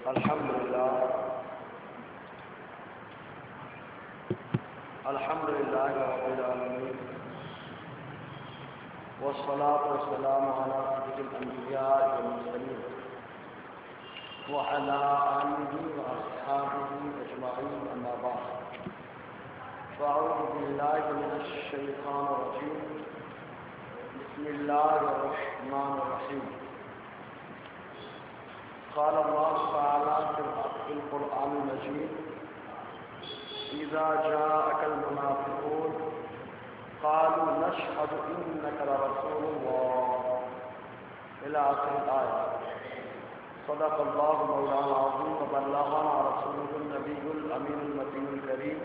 الحمد لله رب العالمين والصلاة والسلام على سيد الأنبياء والمرسلين وعلى آله وأصحابه أجمعين أما بعد فأعوذ بالله من الشيطان الرجيم بسم الله الرحمن الرحيم قال الله تعالى في القرآن المجيد إذا جاءك المنافقون قالوا نشهد إنك لرسول الله إلى آخر الآية. صدق الله مولانا العظيم وبلغنا رسوله النبي الأمين المتين الكريم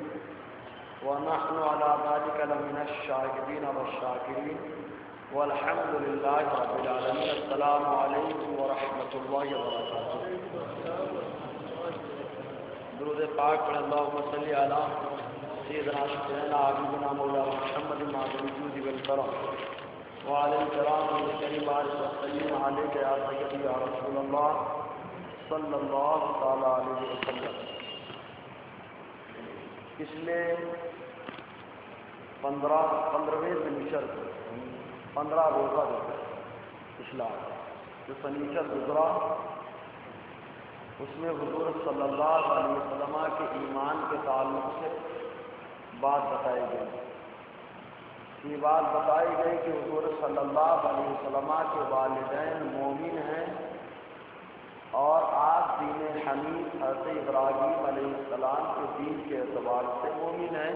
ونحن على ذلك لمن الشاهدين والشاكرين والحمد لله رب العالمين. السلام علیکم ورحمۃ اللہ وبرکاتہ. درود پاک پڑھ اللہم صلی علی سیدنا شفیعنا حبیبنا مولانا محمد معظم الجود والکرم وعلی الکرام الکریم بارک وسلم علیک یا سیدی یا رسول اللہ صلی اللہ تعالی علیہ وسلم. پچھلے 15ویں سنیچر 15 روزہ پچھلا جو سنیچر گزرا اس میں حضور صلی اللہ علیہ وسلم کے ایمان کے تعلق سے بات بتائی گئی. یہ بات بتائی گئی کہ حضور صلی اللہ علیہ وسلم کے والدین مومن ہیں اور آپ دین حنیف حضرت ابراہیم علیہ السلام کے دین کے اعتبار سے مومن ہیں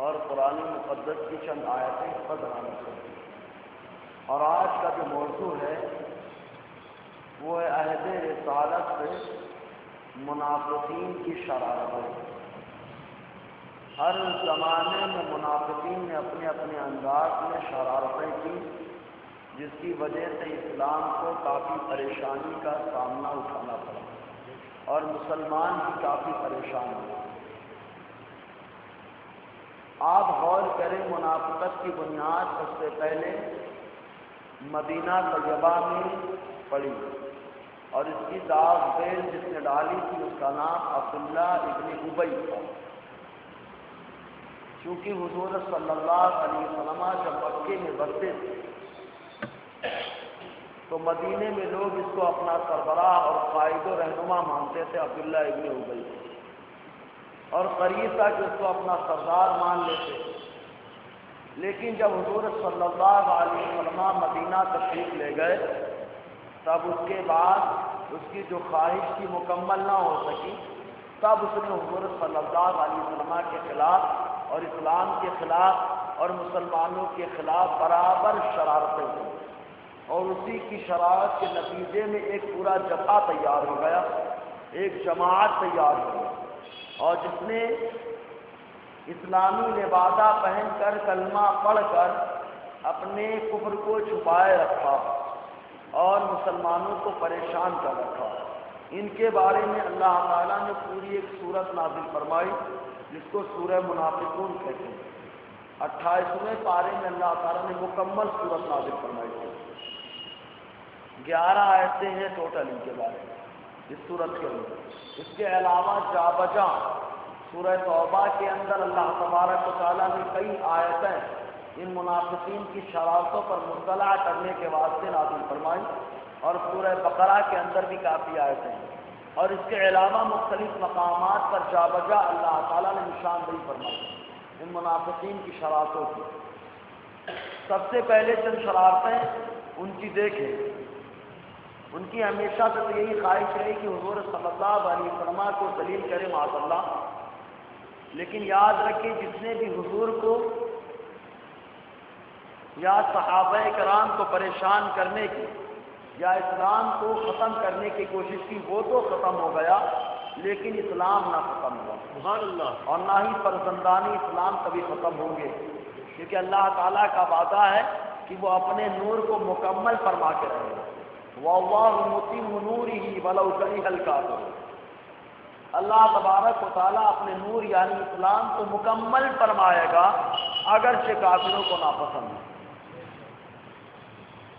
اور قرآن مقدس کی چند آیتیں خدرانہ کرتی ہیں. اور آج کا جو موضوع ہے وہ ہے عہد رسالت سے منافقین کی شرارتیں. ہر زمانے میں منافقین نے اپنے اپنے انداز میں شرارتیں کی جس کی وجہ سے اسلام کو کافی پریشانی کا سامنا اٹھانا پڑا اور مسلمان بھی کافی پریشان ہوئے. آپ غور کریں منافقت کی بنیاد سب سے پہلے مدینہ طیبہ میں پڑی اور اس کی داغ بیل جس نے ڈالی تھی اس کا نام عبداللہ ابن ابی تھا. چونکہ حضور صلی اللہ علیہ وسلم جب مکے میں بستے تھے تو مدینے میں لوگ اس کو اپنا سربراہ اور قائد و رہنما مانتے تھے عبداللہ ابن ابی اور قریب تھا کہ اس کو اپنا سردار مان لیتے. لیکن جب حضور صلی اللہ علیہ وسلم مدینہ تشریف لے گئے تب اس کے بعد اس کی جو خواہش کی مکمل نہ ہو سکی تب اس نے حضور صلی اللہ علیہ وسلم کے خلاف اور اسلام کے خلاف اور مسلمانوں کے خلاف برابر شرارتیں کی اور اسی کی شرارت کے نتیجے میں ایک پورا جبہہ تیار ہو گیا, ایک جماعت تیار ہو گئی اور جس نے اسلامی لبادہ پہن کر کلمہ پڑھ کر اپنے کفر کو چھپائے رکھا اور مسلمانوں کو پریشان کر رکھا. ان کے بارے میں اللہ تعالیٰ نے پوری ایک سورت نازل فرمائی جس کو سورہ منافقون کہتے ہیں. 28ویں پارے میں اللہ تعالیٰ نے مکمل سورت نازل فرمائی تھی. 11 آیتیں ہیں ٹوٹل ان کے بارے میں اس سورت کے اندر. اس کے علاوہ جا بجا سورہ توبہ کے اندر اللہ تبارک و تعالیٰ نے کئی آیتیں ان منافقین کی شرارتوں پر مطلع کرنے کے واسطے نازل فرمائی اور سورہ بقرہ کے اندر بھی کافی آیتیں ہیں. اور اس کے علاوہ مختلف مقامات پر جا بجا اللہ تعالیٰ نے نشاندہی فرمائی ان منافقین کی شرارتوں کی. سب سے پہلے چند شرارتیں ان کی دیکھیں. ان کی ہمیشہ سے تو یہی خواہش رہی کہ حضور صلی اللہ علیہ وسلم کو ذلیل کرے معاذ اللہ. لیکن یاد رکھیں جس نے بھی حضور کو یا صحابہ کرام کو پریشان کرنے کی یا اسلام کو ختم کرنے کی کوشش کی وہ تو ختم ہو گیا لیکن اسلام نہ ختم ہوا سبحان اللہ. اور نہ ہی فرزندانی اسلام کبھی ختم ہوں گے کیونکہ اللہ تعالیٰ کا وعدہ ہے کہ وہ اپنے نور کو مکمل فرما کے رہے گا. وَاللَّهُ مُتِمُّ نُورِهِ وَلَوْ كَرِهَ الْكَافِرُونَ. اللہ تبارک و تعالیٰ اپنے نور یعنی اسلام کو مکمل فرمائے گا اگرچہ کافروں کو ناپسند ہے.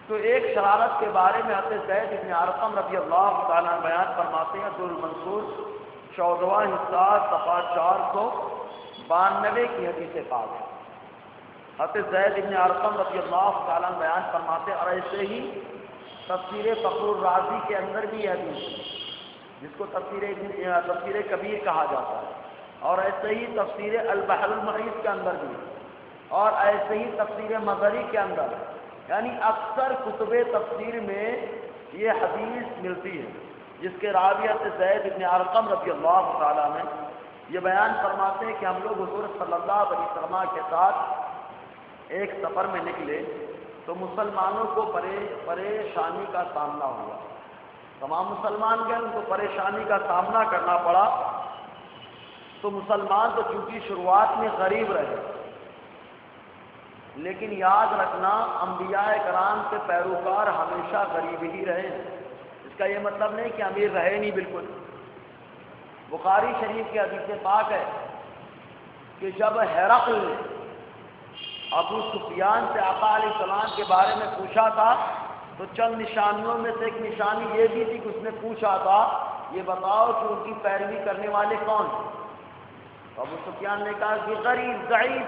تو ایک شرارت کے بارے میں حضرت زید بن ارقم رضی اللہ تعالیٰ عنہ بیان فرماتے ہیں، در المنصور 14واں حصہ صفحہ 492 کی حدیث پاک ہے۔ حضرت زید بن ارقم رضی اللہ تعالیٰ عنہ بیان فرماتے ہیں، اور ایسے ہی تفسیر فخر الرازی کے اندر بھی حدیث جس کو تفسیر کبیر کہا جاتا ہے، اور ایسے ہی تفسیر البحر المحیط کے اندر بھی، اور ایسے ہی تفسیر مظہری کے اندر، یعنی اکثر کتب تفسیر میں یہ حدیث ملتی ہے، جس کے راوی حضرت زید بن ارقم رضی اللہ تعالیٰ نے یہ بیان فرماتے ہیں کہ ہم لوگ حضور صلی اللہ علیہ وسلم کے ساتھ ایک سفر میں نکلے تو مسلمانوں کو پریشانی کا سامنا ہوا۔ تمام مسلمان گئے، ان کو پریشانی کا سامنا کرنا پڑا۔ تو مسلمان تو چونکہ شروعات میں غریب رہے، لیکن یاد رکھنا انبیاء کرام کے پیروکار ہمیشہ غریب ہی رہے ہیں۔ اس کا یہ مطلب نہیں کہ امیر رہے نہیں، بالکل۔ بخاری شریف کی حدیث پاک ہے کہ جب ہرقل نے ابو سفیان سے آقا علیہ السلام کے بارے میں پوچھا تھا تو چند نشانیوں میں سے ایک نشانی یہ بھی تھی کہ اس نے پوچھا تھا یہ بتاؤ کہ ان کی پیروی کرنے والے کون ہیں؟ تو ابو سفیان نے کہا کہ غریب، ضعیف،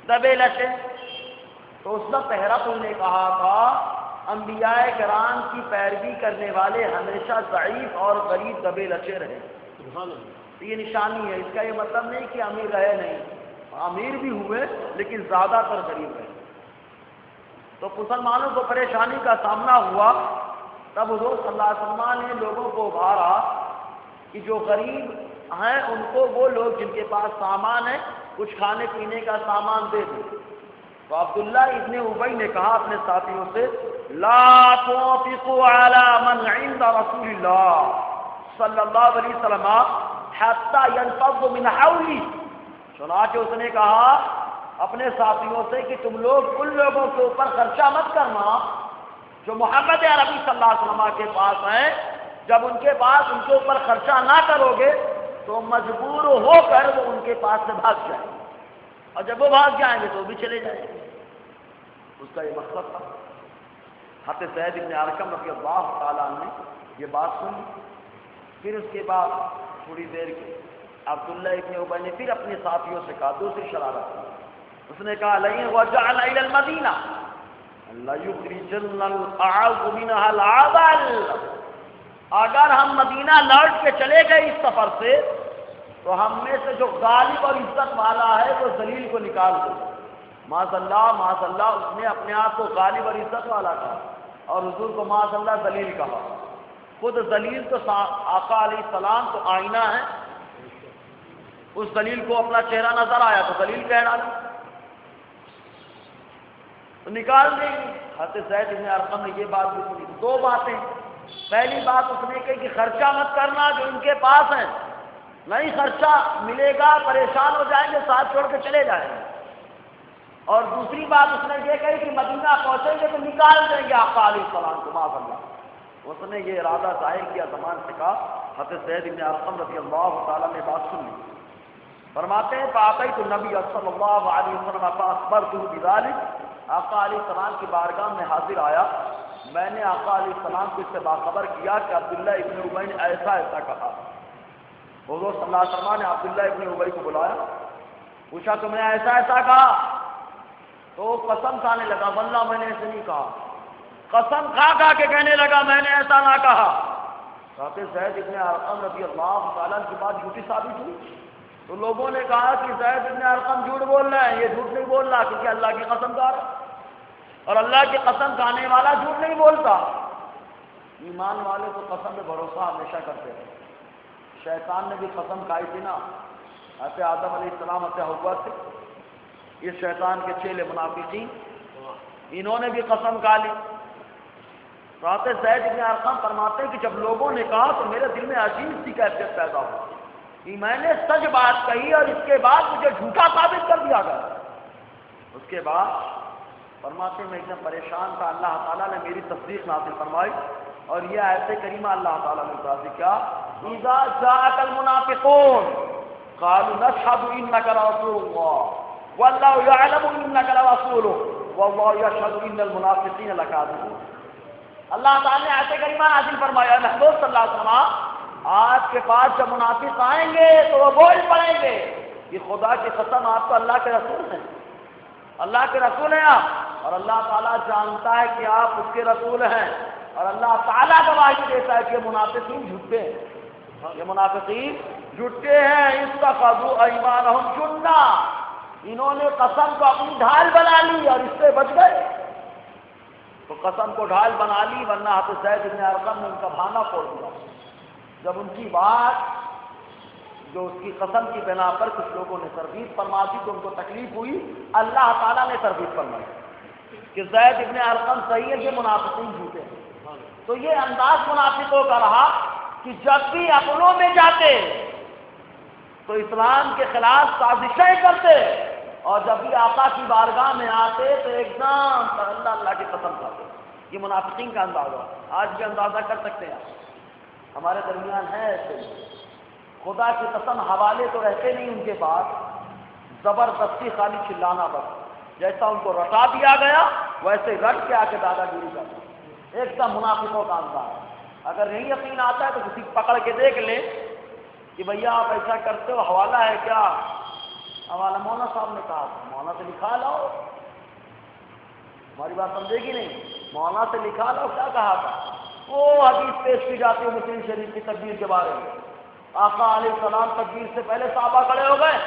دبے لچے۔ تو اس وقت ہرقل نے کہا تھا انبیاء کرام کی پیروی کرنے والے ہمیشہ ضعیف اور غریب دبے لچے رہے۔ تو یہ نشانی ہے۔ اس کا یہ مطلب نہیں کہ امیر رہے نہیں، امیر بھی ہوئے لیکن زیادہ تر غریب رہے۔ تو مسلمانوں کو پریشانی کا سامنا ہوا، تب حضور صلی اللہ علیہ وسلم نے لوگوں کو ابھارا کہ جو غریب ہیں ان کو وہ لوگ جن کے پاس سامان ہے کچھ کھانے پینے کا سامان دے دیں۔ تو عبداللہ ابن ابی نے کہا اپنے ساتھیوں سے لا تنفقوا علی من عند رسول اللہ صلی اللہ علیہ وسلم حتی ينفض من حولی۔ چنانچہ اس نے کہا اپنے ساتھیوں سے کہ تم لوگ ان لوگوں کے اوپر خرچہ مت کرنا جو محمد عربی صلی اللہ علیہ وسلم کے پاس ہیں۔ جب ان کے پاس ان کے اوپر خرچہ نہ کرو گے تو مجبور ہو کر وہ ان کے پاس سے بھاگ جائیں گے، اور جب وہ بھاگ جائیں گے تو وہ بھی چلے جائیں گے۔ اس کا یہ مقصد تھا۔ حضرت زید بن ارقم رضی اللہ تعالیٰ عنہ نے یہ بات سنی۔ پھر اس کے بعد تھوڑی دیر کے عبداللہ ابن ابی نے پھر اپنے ساتھیوں سے کہا، دوسری شرارت کی۔ اس نے کہا لئن رجعنا الى المدینہ لیخرجن الاعز منها العذل، اگر ہم مدینہ لوٹ کے چلے گئے اس سفر سے تو ہم میں سے جو غالب اور عزت والا ہے وہ ذلیل کو نکال دے۔ معاذ اللہ اس نے اپنے آپ کو غالب اور عزت والا کہا اور حضور کو معاذ اللہ ذلیل کہا۔ خود ذلیل تو آقا علیہ السلام تو آئینہ ہے، اس ذلیل کو اپنا چہرہ نظر آیا تو ذلیل کہہ ڈالا، تو نکال دیں گے۔ حضرت زید بن ارقم نے یہ بات بھی سنی۔ دو باتیں، پہلی بات اس نے کہی کہ خرچہ مت کرنا جو ان کے پاس ہیں، نہیں خرچہ ملے گا پریشان ہو جائیں گے، ساتھ چھوڑ کے چلے جائیں گے۔ اور دوسری بات اس نے یہ کہی کہ مدینہ پہنچیں گے تو نکال دیں گے آقا علیہ السلام کو معاذ اللہ۔ اس نے یہ ارادہ ظاہر کیا، زمان سے کہا۔ حضرت زید بن ارقم رضی اللہ تعالیٰ نے بات سن لی۔ فرماتے ہیں فاتیت النبی صلی اللہ علیہ وسلم فاخبرته بذلك، آقا علیہ السلام کی بارگاہ میں حاضر آیا، میں نے آقا علیہ السلام کو اس سے باخبر کیا کہ عبداللہ ابن ابی نے ایسا کہا۔ حضور صلی اللہ علیہ وسلم نے عبداللہ ابن ابی کو بلایا، پوچھا تم نے ایسا کہا؟ تو قسم کھانے لگا واللہ میں نے ایسے نہیں کہا، قسم کھا کے کہنے لگا میں نے ایسا نہ کہا۔ کہتے زید ابن ارقم رضی اللہ تعالیٰ کی بات جھوٹی ثابت ہوئی، تو لوگوں نے کہا کہ زید ابن ارقم جھوٹ بول رہے ہیں، یہ جھوٹ نہیں بول رہا کیونکہ اللہ کی قسم کھا رہا، اور اللہ کی قسم کھانے والا جھوٹ نہیں بولتا۔ ایمان والے تو قسم میں بھروسہ ہمیشہ کرتے ہیں۔ شیطان نے بھی قسم کھائی تھی نا، حضرت آدم علیہ السلام حضرت حوا سے، یہ شیطان کے چیلے منافقین، انہوں نے بھی قسم کھا لی۔ تو حضرت زید بن ارقم فرماتے ہیں کہ جب لوگوں نے کہا تو میرے دل میں عجیب سی کیفیت پیدا ہوئی کہ میں نے سچ بات کہی اور اس کے بعد مجھے جھوٹا ثابت کر دیا گیا۔ اس کے بعد فرماتے ہیں میں ایک دم پریشان تھا، اللہ تعالیٰ نے میری تصدیق نازل فرمائی اور یہ آیت کریمہ اللہ تعالیٰ نے اتاری کیا اذا جاءك المنافقون قالوا نشهد انك لرسول الله والله يعلم انك لرسوله واللہ یشہد ان المنافقین لکاذبون۔ اللہ تعالیٰ نے آیت کریمہ نازل فرمایا، محبوب صلی اللہ علیہ وسلم آپ کے پاس جب منافق آئیں گے تو وہ بول پڑیں گے کہ خدا کی قسم آپ تو اللہ کے رسول ہیں، اللہ کے رسول ہیں آپ، اور اللہ تعالیٰ جانتا ہے کہ آپ اس کے رسول ہیں، اور اللہ تعالیٰ گواہی دیتا ہے کہ منافقین جھوٹے ہیں، یہ منافقین جھوٹے ہیں۔ اتخذوا ایمانہم جنہ، انہوں نے قسم کو اپنی ڈھال بنا لی اور اس سے بچ گئے، تو قسم کو ڈھال بنا لی، ورنہ حضرت زید بن ارقم نے ان کا بہانہ کھول دیا۔ جب ان کی بات جو اس کی قسم کی بنا پر کچھ لوگوں نے تردید فرما دی تو ان کو تکلیف ہوئی، اللہ تعالیٰ نے تردید فرمائی کہ زید ابن ارقم صحیح ہے، یہ منافقین جھوٹے ہیں۔ تو یہ انداز منافقوں کا رہا کہ جب بھی اپنوں میں جاتے تو اسلام کے خلاف سازشیں کرتے، اور جب بھی آقا کی بارگاہ میں آتے تو ایک دم اللہ اللہ کی قسم کھاتے۔ یہ منافقین کا اندازہ، آج بھی اندازہ کر سکتے ہیں ہمارے درمیان ہے ایسے، خدا کی قسم حوالے تو رہتے نہیں ان کے پاس، زبردستی خالی چلانا بس، جیسا ان کو رٹا دیا گیا ویسے رٹ کے آ کے دادا گیری کرتا، ایک دم منافقوں کا انداز۔ اگر نہیں یقین آتا ہے تو کسی پکڑ کے دیکھ لیں کہ بھیا آپ ایسا کرتے ہو، حوالہ ہے کیا؟ حوالہ مولانا صاحب نے کہا، مولانا سے لکھا لاؤ، ہماری بات سمجھے گی نہیں، مولانا سے لکھا لاؤ کیا کہا تھا۔ وہ حدیث پیش کی جاتی ہے مسلم شریف کی تکبیر کے بارے میں، آقا علیہ السلام تکبیر سے پہلے صحابہ کھڑے ہو گئے،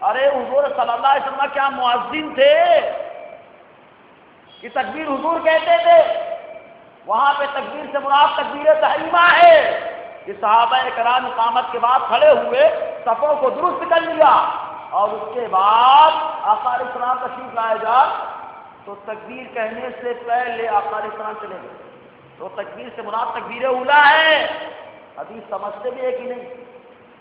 ارے حضور صلی اللہ علیہ وسلم کیا مؤذن تھے کہ تکبیر حضور کہتے تھے؟ وہاں پہ تکبیر سے مراد تکبیر تحریمہ ہے کہ صحابہ کرام اقامت کے بعد کھڑے ہوئے، صفوں کو درست کر لیا، اور اس کے بعد آقا علیہ السلام تشریف لائے جا تو تکبیر کہنے سے پہلے آقا علیہ السلام چلے گئے، تو تکبیر سے مراد تکبیر اولیٰ ہے۔ حدیث سمجھتے بھی ہے کہ نہیں؟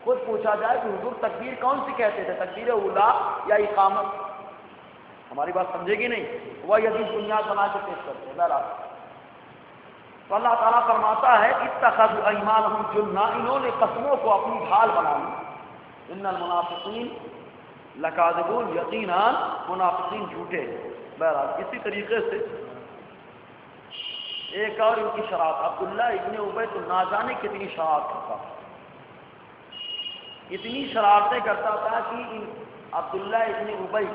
خود پوچھا جائے کہ حضور تکبیر کون سی کہتے تھے، تکبیر اولیٰ یا اقامت؟ ہماری بات سمجھے گی نہیں؟ وہ حدیث بنیاد بنا کے پیش کرتے ہیں۔ بہرحال تو اللہ تعالیٰ فرماتا ہے اتخذوا ایمانہم جنہ، انہوں نے قسموں کو اپنی ڈھال بنا لی، ان المنافقین لکاذبون، یقیناً منافقین جھوٹے۔ بہرحال اسی طریقے سے ایک اور ان کی شرارت، عبداللہ ابن ابی تو نہ جانے کتنی شرارت کرتا تھا، اتنی شرارتیں کرتا تھا کہ عبداللہ ابن ابی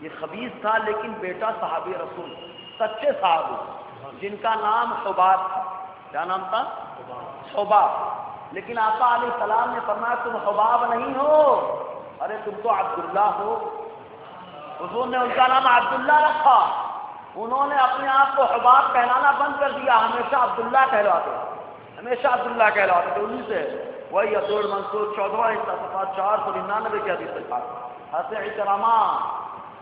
یہ خبیث تھا لیکن بیٹا صحابی رسول، سچے صحابی جن کا نام حباب تھا۔ کیا نام تھا؟ حباب۔ لیکن آقا علیہ السلام نے فرمایا تم حباب نہیں ہو، ارے تم تو عبداللہ ہو۔ حضور نے ان کا نام عبداللہ رکھا، انہوں نے اپنے آپ کو حباب کہلانا بند کر دیا، ہمیشہ عبداللہ کہلاتے، ہمیشہ عبداللہ کہلاتے تھے۔ انہیں سے وہی عبد المنصور 14 صفحہ 499 کی حدیث سے تھا۔ حضرت اکرامہ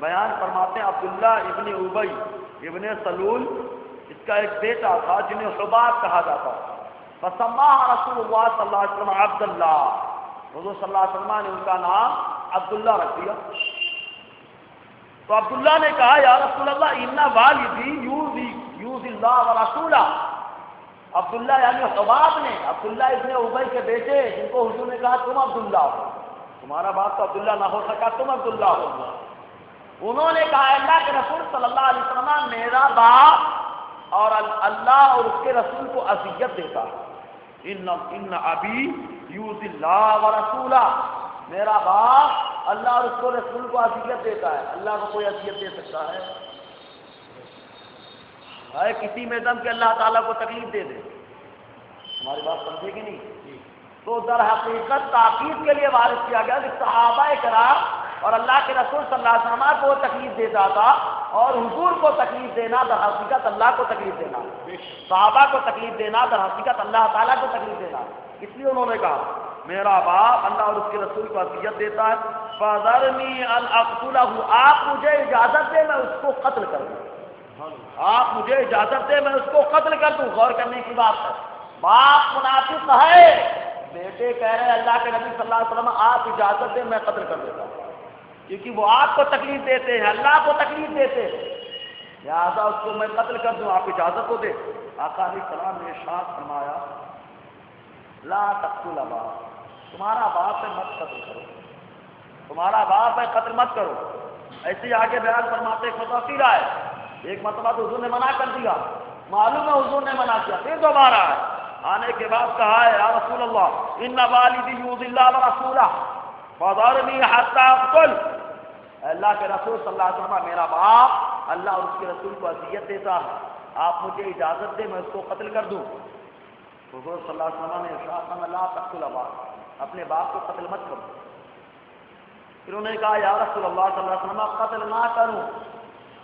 بیان فرماتے ہیں عبداللہ ابن ابی ابن سلول، اس کا ایک بیٹا تھا جنہیں حباب کہا جاتا، فسماہ رسول اللہ صلی اللہ علیہ وسلم عبداللہ، حضور صلی اللہ علیہ وسلم نے ان کا نام عبداللہ رکھ دیا۔ تو عبداللہ نے کہا یا رسول اللہ ان والدی یوزی اللہ ورسولہ، عبداللہ یعنی حباب نے عبداللہ ابن ابی کے بیٹے جن کو حضور نے کہا تم عبداللہ ہو، تمہارا باپ تو عبداللہ نہ ہو سکا، تم عبداللہ ہو۔ انہوں نے کہا اللہ کے رسول صلی اللہ علیہ وسلم میرا باپ اور اللہ اور اس کے رسول کو اذیت دیتا ہے، ان ابی یوزی اللہ ورسولہ، میرا باپ اللہ اور اس کو رسول کو اذیت دیتا ہے۔ اللہ کو کوئی اذیت دے سکتا ہے کسی میں دم کہ اللہ تعالیٰ کو تکلیف دے دے؟ ہماری بات سمجھے گی نہیں؟ تو در حقیقت تاکید کے لیے وارد کیا گیا کہ صحابہ کرام اور اللہ کے رسول صلی اللہ علیہ وسلم کو تکلیف دیتا تھا، اور حضور کو تکلیف دینا در حقیقت اللہ کو تکلیف دینا، صحابہ کو تکلیف دینا در حقیقت اللہ تعالیٰ کو تکلیف دینا۔ اس لیے انہوں نے کہا میرا باپ اللہ اور اس کے رسول کو اذیت دیتا ہے، فَذَرْنِي أَنْ أَقْتُلَهُ، آپ مجھے اجازت دے میں اس کو قتل کر دوں، آپ مجھے اجازت دے میں اس کو قتل کر دوں۔ غور کرنے کی بات ہے، باپ منافق ہے، بیٹے کہہ رہے اللہ کے نبی صلی اللہ علیہ وسلم آپ اجازت دے میں قتل کر دیتا ہوں، کیونکہ وہ آپ کو تکلیف دیتے ہیں، اللہ کو تکلیف دیتے ہیں، لہٰذا اس کو میں قتل کر دوں، آپ اجازت تو دے۔ آقا علیہ السلام نے ارشاد فرمایا لا تقتل ابا، تمہارا باپ ہے مت قتل کرو، تمہارا باپ ہے قتل مت کرو۔ ایسے آگے بیان فرماتے ایک مرتبہ پھر آئے، ایک مرتبہ تو حضور نے منع کر دیا، معلوم ہے حضور نے منع کیا، پھر دوبارہ آئے، آنے کے بعد کہا ہے یا رسول اللہ ان والدی یؤذی اللہ ورسولہ فذرنی حتی اقتل، اللہ کے رسول صلی اللہ علیہ وسلم میرا باپ اللہ اور اس کے رسول کو اذیت دیتا ہے، آپ مجھے اجازت دیں میں اس کو قتل کر دوں۔ حضور صلی اللہ علیہ وسلم نے ارشاد فرمایا لا تقتل ابا، اپنے باپ کو قتل مت کرو۔ پھر انہوں نے کہا یا رسول اللہ صلی اللہ علیہ وسلم قتل نہ کروں،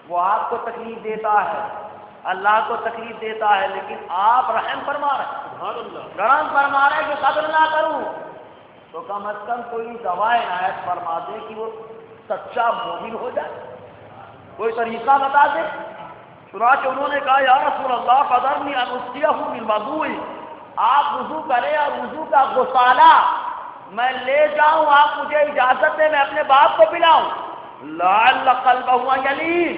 وہ آپ کو تکلیف دیتا ہے، اللہ کو تکلیف دیتا ہے، لیکن آپ رحم فرما رہے ہیں، رحم فرما رہے ہیں کہ قتل نہ کروں، تو کم از کم کوئی دعائے عنایت فرما دے کہ وہ سچا مومن ہو جائے، کوئی طریقہ بتا دے۔ چنانچہ انہوں نے کہا یا رسول اللہ فذرنی ان اسقیہ بالوضوء، آپ وضو کریں اور وضو کا غسالہ میں لے جاؤں، آپ مجھے اجازت دیں میں اپنے باپ کو پلاؤں، لعل قلبہ یلین،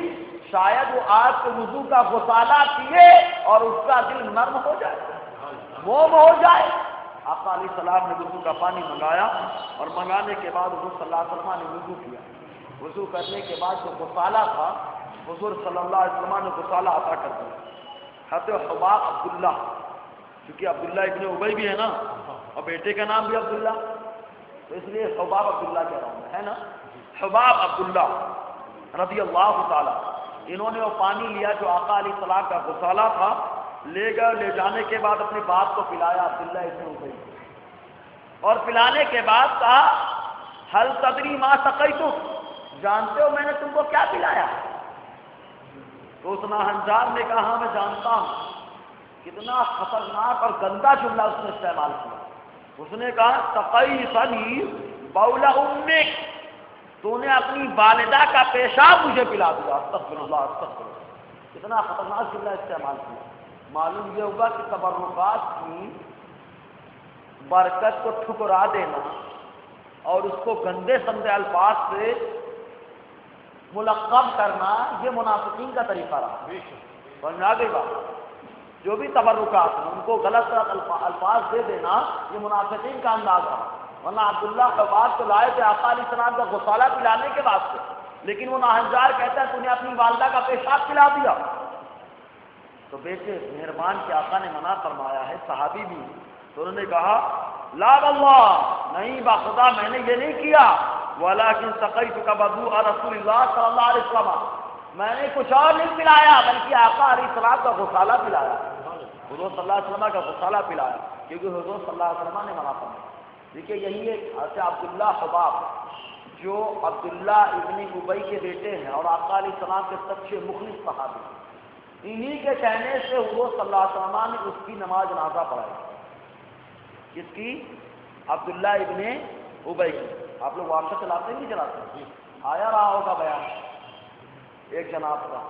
شاید وہ آپ کے وضو کا غسالہ پیے اور اس کا دل نرم ہو جائے، موم ہو جائے۔ آقا علیہ السلام نے وضو کا پانی منگایا اور منگانے کے بعد حضور صلی اللہ علیہ وسلم نے وضو کیا، وضو کرنے کے بعد جو غسالہ تھا حضور صلی اللہ علیہ وسلم نے غسالہ عطا کر دیا۔ حضرت حباب عبداللہ، کیونکہ عبداللہ ابن ابی بھی ہے نا اور بیٹے کا نام بھی عبداللہ، تو اس لیے حباب عبداللہ کہہ رہا ہوں ہے نا، حباب عبداللہ رضی اللہ تعالیٰ، انہوں نے وہ پانی لیا جو آقا علیہ السلام کا غسالہ تھا، لے گئے، لے جانے کے بعد اپنے باپ کو پلایا عبداللہ ابن ابی، اور پلانے کے بعد کہا حل تدری ما سقیتک، جانتے ہو میں نے تم کو کیا پلایا؟ تو اس ناہنجار نے کہا ہاں میں جانتا ہوں۔ کتنا خطرناک اور گندا جملہ اس نے استعمال کیا، اس نے کہا سقیتنی بول امک، تو نے اپنی والدہ کا پیشاب مجھے پلا دیا، استغفر اللہ استغفر اللہ، کتنا خطرناک جملہ استعمال کیا۔ معلوم یہ ہوگا کہ تبرکات کی برکت کو ٹھکرا دینا اور اس کو گندے سندے الفاظ سے ملقب کرنا یہ منافقین کا طریقہ رہا، سمجھ گئی بات؟ جو بھی تبرکات ہیں ان کو غلط الفاظ دے دینا یہ منافقین کا انداز رہا، ورنہ عبداللہ حباب تو لائے تھے آقا علیہ السلام کا غسالہ پلانے کے واسطے، لیکن وہ ناہنجار کہتا ہے تو نے اپنی والدہ کا پیشاب پلا دیا۔ تو بیٹے مہربان کے آقا نے منع فرمایا ہے، صحابی بھی، تو انہوں نے کہا لا واللہ، نہیں باخدا میں نے یہ نہیں کیا، ولکن سقیتک وضوء رسول اللہ صلی اللہ علیہ وسلم، میں نے کچھ اور نہیں پلایا بلکہ آقا علیہ السلام کا غسالہ پلایا، حضور صلی اللہ علیہ وسلم کا غسالہ پلایا، کیونکہ حضور صلی اللہ علیہ وسلم نے منع فرمایا۔ دیکھیے یہی ہے حضرت عبداللہ حباب جو عبداللہ ابن ابی کے بیٹے ہیں اور آقا علیہ السلام کے سچے مخلص صحابی، انہی کے کہنے سے حضور صلی اللہ علیہ وسلم نے اس کی نماز جنازہ پڑھائی، کس کی؟ عبداللہ ابن ابی کی۔ آپ لوگ واپس چلاتے ہیں نہیں چلاتے؟ آیا رہا ہوگا بیان ایک جناب کا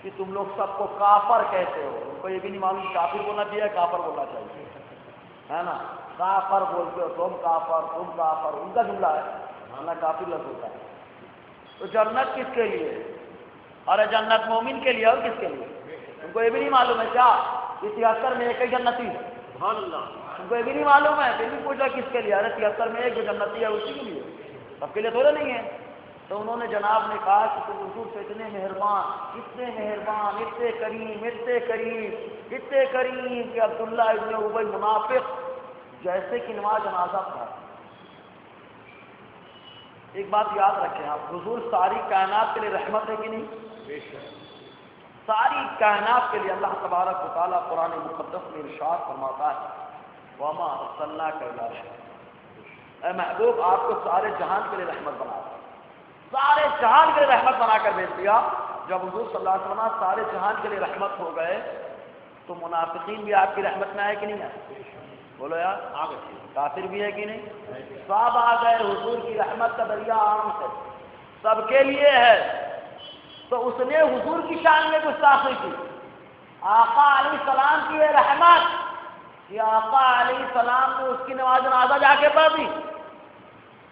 کہ تم لوگ سب کو کافر کہتے ہو، ان کو یہ بھی نہیں معلوم کافر بولنا چاہیے کافر بولنا چاہیے، ہے نا؟ کافر بولتے ہو، تم کافر، ان کا جملہ ہے، ورنہ کافر لفظ ہوتا ہے۔ تو جنت کس کے لیے؟ ارے جنت مومن کے لیے اور کس کے لیے؟ ان کو یہ بھی نہیں معلوم ہے کیا کہ 73 میں ایک ہی جنتی ہے؟ سبحان اللہ، ان کو یہ بھی نہیں معلوم ہے، پھر بھی پوچھا کس کے لیے؟ ارے 73 میں ایک جو جنتی ہے اسی کے لیے، سب کے لیے تھوڑے نہیں ہے۔ تو انہوں نے جناب نے کہا کہ تم حضور سے اتنے مہربان، اتنے کریم کہ عبداللہ ابن ابی منافق جیسے کہ نماز جنازہ پڑھا۔ ایک بات یاد رکھیں آپ، حضور ساری کائنات کے لیے رحمت ہے کہ نہیں؟ ساری کائنات کے لیے اللہ تبارک و تعالیٰ قرآن مقدس میں ارشاد فرماتا ہے وَمَا أَرْسَلْنَاكَ إِلَّا رَحْمَةً، اے محبوب آپ کو سارے جہان کے لیے رحمت بنا دیا، سارے جہان کے لیے رحمت بنا کر بھیج دیا۔ جب حضور صلی اللہ علیہ وسلم سارے جہان کے لیے رحمت ہو گئے تو منافقین بھی آپ کی رحمت میں آئے کہ نہیں آئے؟ بولو یار، آ گئے۔ کافر بھی ہے کہ نہیں؟ سب آ گئے، حضور کی رحمت کا دریا عام ہے، سب کے لیے ہے۔ تو اس نے حضور کی شان میں گستاخی کی، آقا علیہ السلام کی یہ رحمت کہ آقا علیہ السلام نے اس کی نماز جنازہ جا کے پڑھ دی،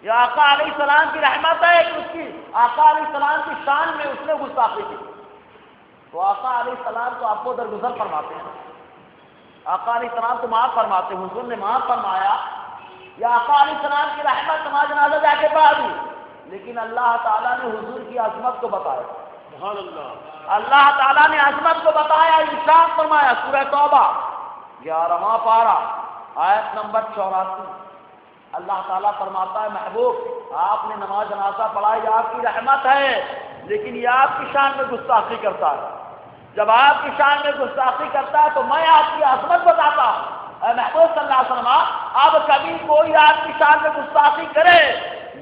یہ آقا علیہ السلام کی رحمت ہے کہ اس کی آقا علیہ السلام کی شان میں اس نے گستاخی کی۔ تو آقا علیہ السلام تو آپ کو درگزر فرماتے ہیں، آقا علیہ السلام تو معاف فرماتے ہیں، حضور نے معاف فرمایا، یا آقا علیہ السلام کی رحمت نماز جنازہ جا کے پڑھا دی، لیکن اللہ تعالیٰ نے حضور کی عظمت کو بتایا. سبحان اللہ. اللہ تعالیٰ نے عظمت کو بتایا. ارشاد فرمایا سورہ توبہ 11واں پارہ آیت نمبر 84. اللہ تعالیٰ فرماتا ہے محبوب آپ نے نماز جنازہ پڑھائی آپ کی رحمت ہے، لیکن یہ آپ کی شان میں گستاخی کرتا ہے. جب آپ کی شان میں گستاخی کرتا ہے تو میں آپ کی عظمت بتاتا ہوں. اے محبوب صلی اللہ علیہ وسلم اب کبھی کوئی آپ کی شان میں گستاخی کرے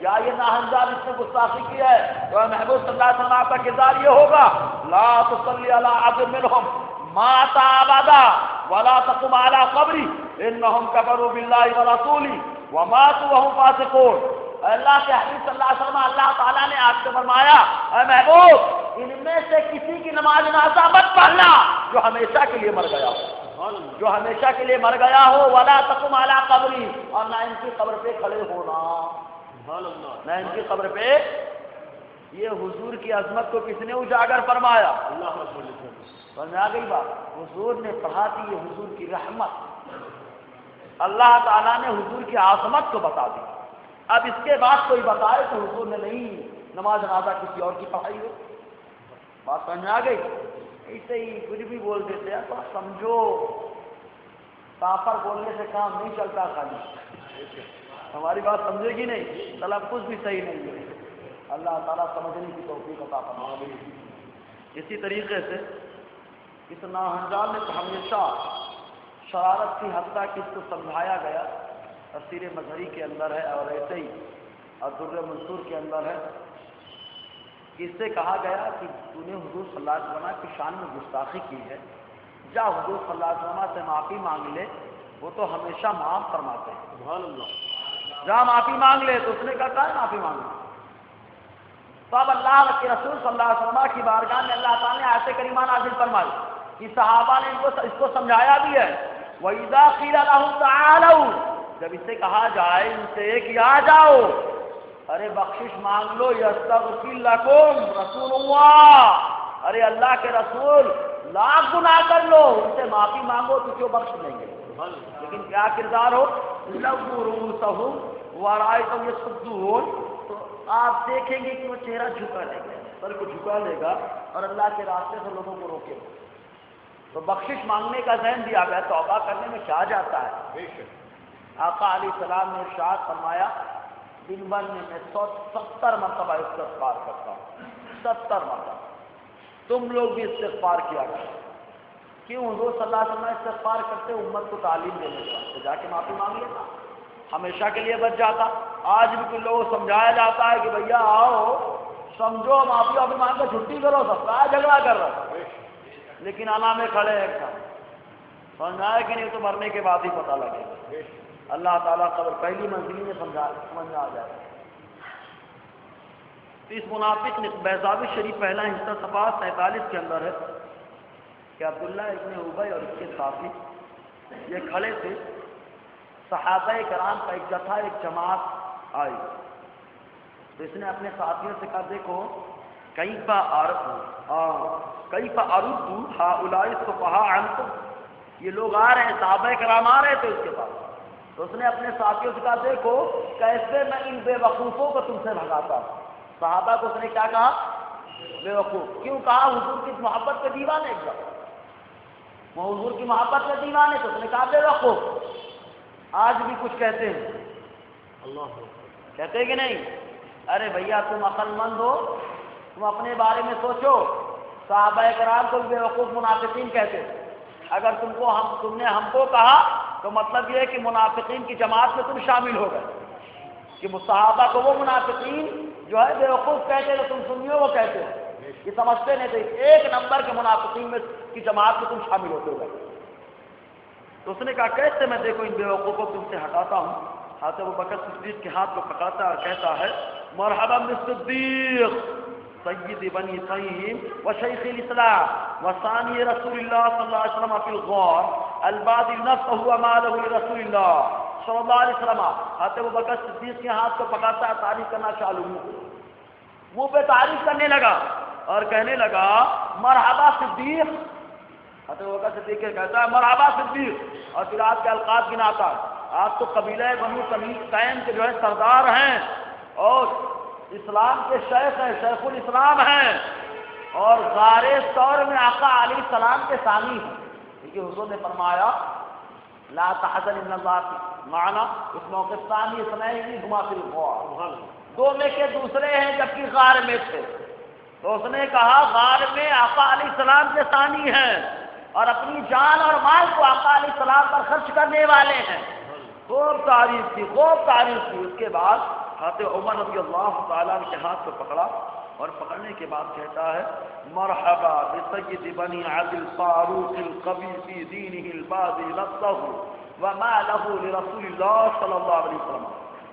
یا یہ ناہنجار اس نے گستاخی کی ہے تو اے محبوب صلی اللہ علیہ وسلم آپ کا کردار یہ ہوگا لا تصلی علی عبد منہم مات ابدا ولا تقم علی قبری انہم کفروا باللہ ورسولہ وماتوا وهم فاسقون. اللہ کے حبیب صلی اللہ علیہ وسلم اللہ تعالیٰ نے آپ سے فرمایا اے محبوب ان میں سے کسی کی نماز جنازہ مت پڑھنا جو ہمیشہ کے لیے مر گیا ہو، جو ہمیشہ کے لیے مر گیا ہو. ولا تقم علی قبری اور نہ ان کی قبر پہ کھڑے ہونا، نہ ان کی قبر پہ. یہ حضور کی عظمت کو کس نے اجاگر فرمایا؟ اللہ. سمجھ آ گئی بات؟ حضور نے پڑھا دی یہ حضور کی رحمت. اللہ تعالیٰ نے حضور کی عظمت کو بتا دی. اب اس کے بعد کوئی بتائے تو حضور نے نہیں نماز جنازہ کسی اور کی پڑھائی ہو. بات سمجھ آ گئی؟ ایسے ہی کچھ بھی بول دیتے ہیں تو سمجھو کافر بولنے سے کام نہیں چلتا. خالی ہماری بات سمجھے گی نہیں، تلفظ بھی صحیح نہیں ہے. اللہ تعالیٰ سمجھنے کی توفیق عطا فرمائے. اسی طریقے سے اس ناہنجار نے تو ہمیشہ شرارت کی حتیٰ کہ اس کو سمجھایا گیا. تفسیر مظہری کے اندر ہے اور ایسے ہی الدر منصور کے اندر ہے کہ اس سے کہا گیا کہ تو نے حضور صلی اللہ علیہ وسلم کی شان میں گستاخی کی ہے، جا حضور صلی اللہ علیہ وسلم سے معافی مانگ لے، وہ تو ہمیشہ معاف فرماتے ہیں. سبحان اللہ. جا معافی مانگ لے. تو اس نے کہا ہے معافی مانگ لے. تو اب اللہ کے رسول صلی اللہ علیہ وسلم کی بارگاہ میں اللہ تعالیٰ نے آیت کریمہ نازل فرمائی کہ صحابہ نے اس کو سمجھایا بھی ہے. وَإِذَا قِيلَ لَهُمْ تَعَالَوْا جب اس سے کہا جائے ان سے کہ آ جاؤ، ارے بخشش مانگ لو، یستغفر لکم رسول اللہ، ارے اللہ کے رسول لاکھ گناہ کر لو ان سے معافی مانگو تو کیوں بخش لیں گے. لیکن کیا کردار ہو لَوُّ رُؤُوسَهُمْ وَرَأَيْتَهُمْ يَصُدُّونَ تو آپ دیکھیں گے کہ وہ چہرہ جھکا لے گا، سر کو جھکا لے گا اور اللہ کے راستے سے لوگوں کو روکے گا. تو بخشش مانگنے کا ذہن دیا گیا، توبہ کرنے میں کیا جاتا ہے. آقا علیہ السلام نے ارشاد فرمایا دن بھر میں 70 مرتبہ استغفار کرتا ہوں. 70 مرتبہ. تم لوگ بھی استغفار کیا کرو. کیوں؟ حضور صلی اللہ علیہ وسلم استغفار کرتے امت کو تعلیم دینے کے واسطے، جا کے معافی مانگ لیتا ہمیشہ کے لیے بچ جاتا. آج بھی کچھ لوگوں کو سمجھایا جاتا ہے کہ بھیا آؤ سمجھو معافی مانگ کے چھٹی کرو، سب کا جھگڑا کر رہا ہے، لیکن آنا میں کھڑے ہیں ایک ساتھ. سمجھایا کہ نہیں تو مرنے کے بعد ہی پتہ لگے گا. اللہ تعالیٰ قبر پہلی منزلی میں سمجھ آ جائے. تو اس منافق نے بیضاوی شریف پہلا حصہ صفحہ 47 کے اندر ہے کہ عبداللہ ابن ابی اور اس کے ساتھی یہ کھڑے تھے. صحابہ کرام کا ایک جتھا ایک جماعت آئی تو اس نے اپنے ساتھیوں سے کہا دیکھو کیف ارد ہؤلاء السفہاء عنکم، یہ لوگ آ رہے ہیں، صحابہ کرام آ رہے تھے اس کے پاس. تو اس نے اپنے ساتھیوں سے کہا دیکھو کیسے میں ان بے وقوفوں کو تم سے بھگاتا ہوں. صحابہ کو اس نے کیا کہا؟ بے وقوف. کیوں کہا؟ حضور کی محبت کے دیوانے ایک دم، وہ حضور کی محبت کے دیوانے. تو اس نے کہا بے وقوف. آج بھی کچھ کہتے ہیں، اللہ کہتے کہ نہیں؟ ارے بھیا تم عقل مند ہو، تم اپنے بارے میں سوچو. صحابہ کرام کو بے وقوف منافقین کہتے ہیں. اگر تم نے ہم کو کہا تو مطلب یہ ہے کہ منافقین کی جماعت میں تم شامل ہو گئے. کہ صحابہ کو وہ منافقین جو ہے بے وقوف کہتے تو تم سنیو وہ کہتے ہیں، یہ سمجھتے نہیں تھے. ایک نمبر کے منافقین میں کی جماعت میں تم شامل ہوتے ہو. تو اس نے کہا کیسے میں دیکھو ان بے وقوفوں کو تم سے ہٹاتا ہوں. حضرت ابوبکر صدیق کے ہاتھ کو پکڑتا ہے اور کہتا ہے مرحبا بالصدیق سید بنی تمیم و شیخ الاسلام و ثانی رسول اللہ صلی اللہ علیہ وسلم فی الغار الباذل نفسہ ومالہ لرسول اللہ صلی اللہ علیہ وسلم. حضرت ابوبکر صدیق کے ہاتھ کو پکڑتا ہے، تعریف کرنا چالو منہ پہ تعریف کرنے لگا اور کہنے لگا مرحبا صدیق. حضرت ابوبکر صدیق کہتا ہے مرحبا صدیق اور پھر آپ کے القاب گناتا ہے. آپ تو قبیلہ بنو تمیم کے جو ہے سردار ہیں اور اسلام کے شیخ ہیں، شیخ الاسلام ہیں، اور غار ثور میں آقا علیہ السلام کے ثانی ہیں، کیونکہ حضور نے فرمایا لا تحزن ان اللہ معنا، اس موقع ثانی اثنین ہما فی الغار، دو میں کے دوسرے ہیں جبکہ غار میں تھے، تو اس نے کہا غار میں آقا علیہ السلام کے ثانی ہیں اور اپنی جان اور مال کو آقا علیہ السلام پر خرچ کرنے والے ہیں۔ خوب تعریف کی، خوب تعریف کی۔ اس کے بعد حضرت عمر رضی اللہ تعالیٰ کے ہاتھ کو پکڑا اور پکڑنے کے بعد کہتا ہے مرحبا بسید بنی عبد الفاروق القوی فی دینہ الباذی نفسہ ومالہ لرسول اللہ صلی اللہ علیہ وسلم۔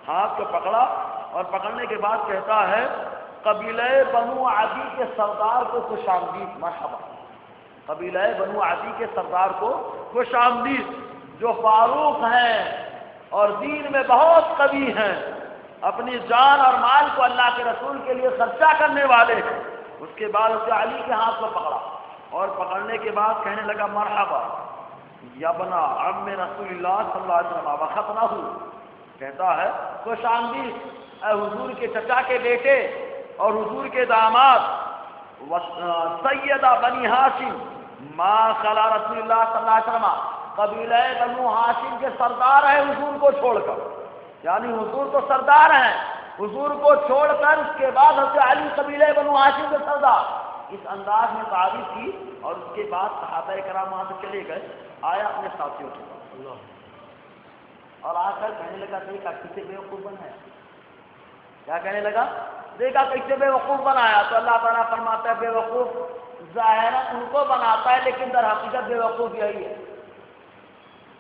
ہاتھ کو پکڑا اور پکڑنے کے بعد کہتا ہے قبیلہ بنو عدی کے سردار کو خوش آمدید، مرحبا، قبیلہ بنو عدی کے سردار کو خوش آمدید، جو فاروق ہیں اور دین میں بہت قوی ہیں، اپنی جان اور مال کو اللہ کے رسول کے لیے خرچہ کرنے والے ہیں۔ اس کے بعد اسے علی کے ہاتھ کو پکڑا اور پکڑنے کے بعد کہنے لگا مرحبا یا بنا عم رسول اللہ صلی اللہ علیہ وسلم وختنہ، کہتا ہے خوش آمدید اے حضور کے چچا کے بیٹے اور حضور کے داماد سیدہ بنی ہاشم ما خلا رسول اللہ صلی اللہ علیہ وسلم، قبیلہ بنو ہاشم کے سردار ہیں حضور کو چھوڑ کر، یعنی حضور تو سردار ہیں، حضور کو چھوڑ کر اس کے بعد حضرت علی قبیلہ بنو ہاشم کے سردار، اس انداز میں تعریف کی۔ اور اس کے بعد صحابہ کرام وہاں سے چلے گئے، آیا اپنے ساتھیوں کے پاس اور آ کر کہنے لگا دیکھا کسے بے وقوف بنایا، کیا کہنے لگا دیکھا کسے بے وقوف بنایا، تو اللہ تعالیٰ فرماتا ہے بے وقوف ظاہرا ان کو بناتا ہے لیکن در حقیقت بے وقوف یہی ہے،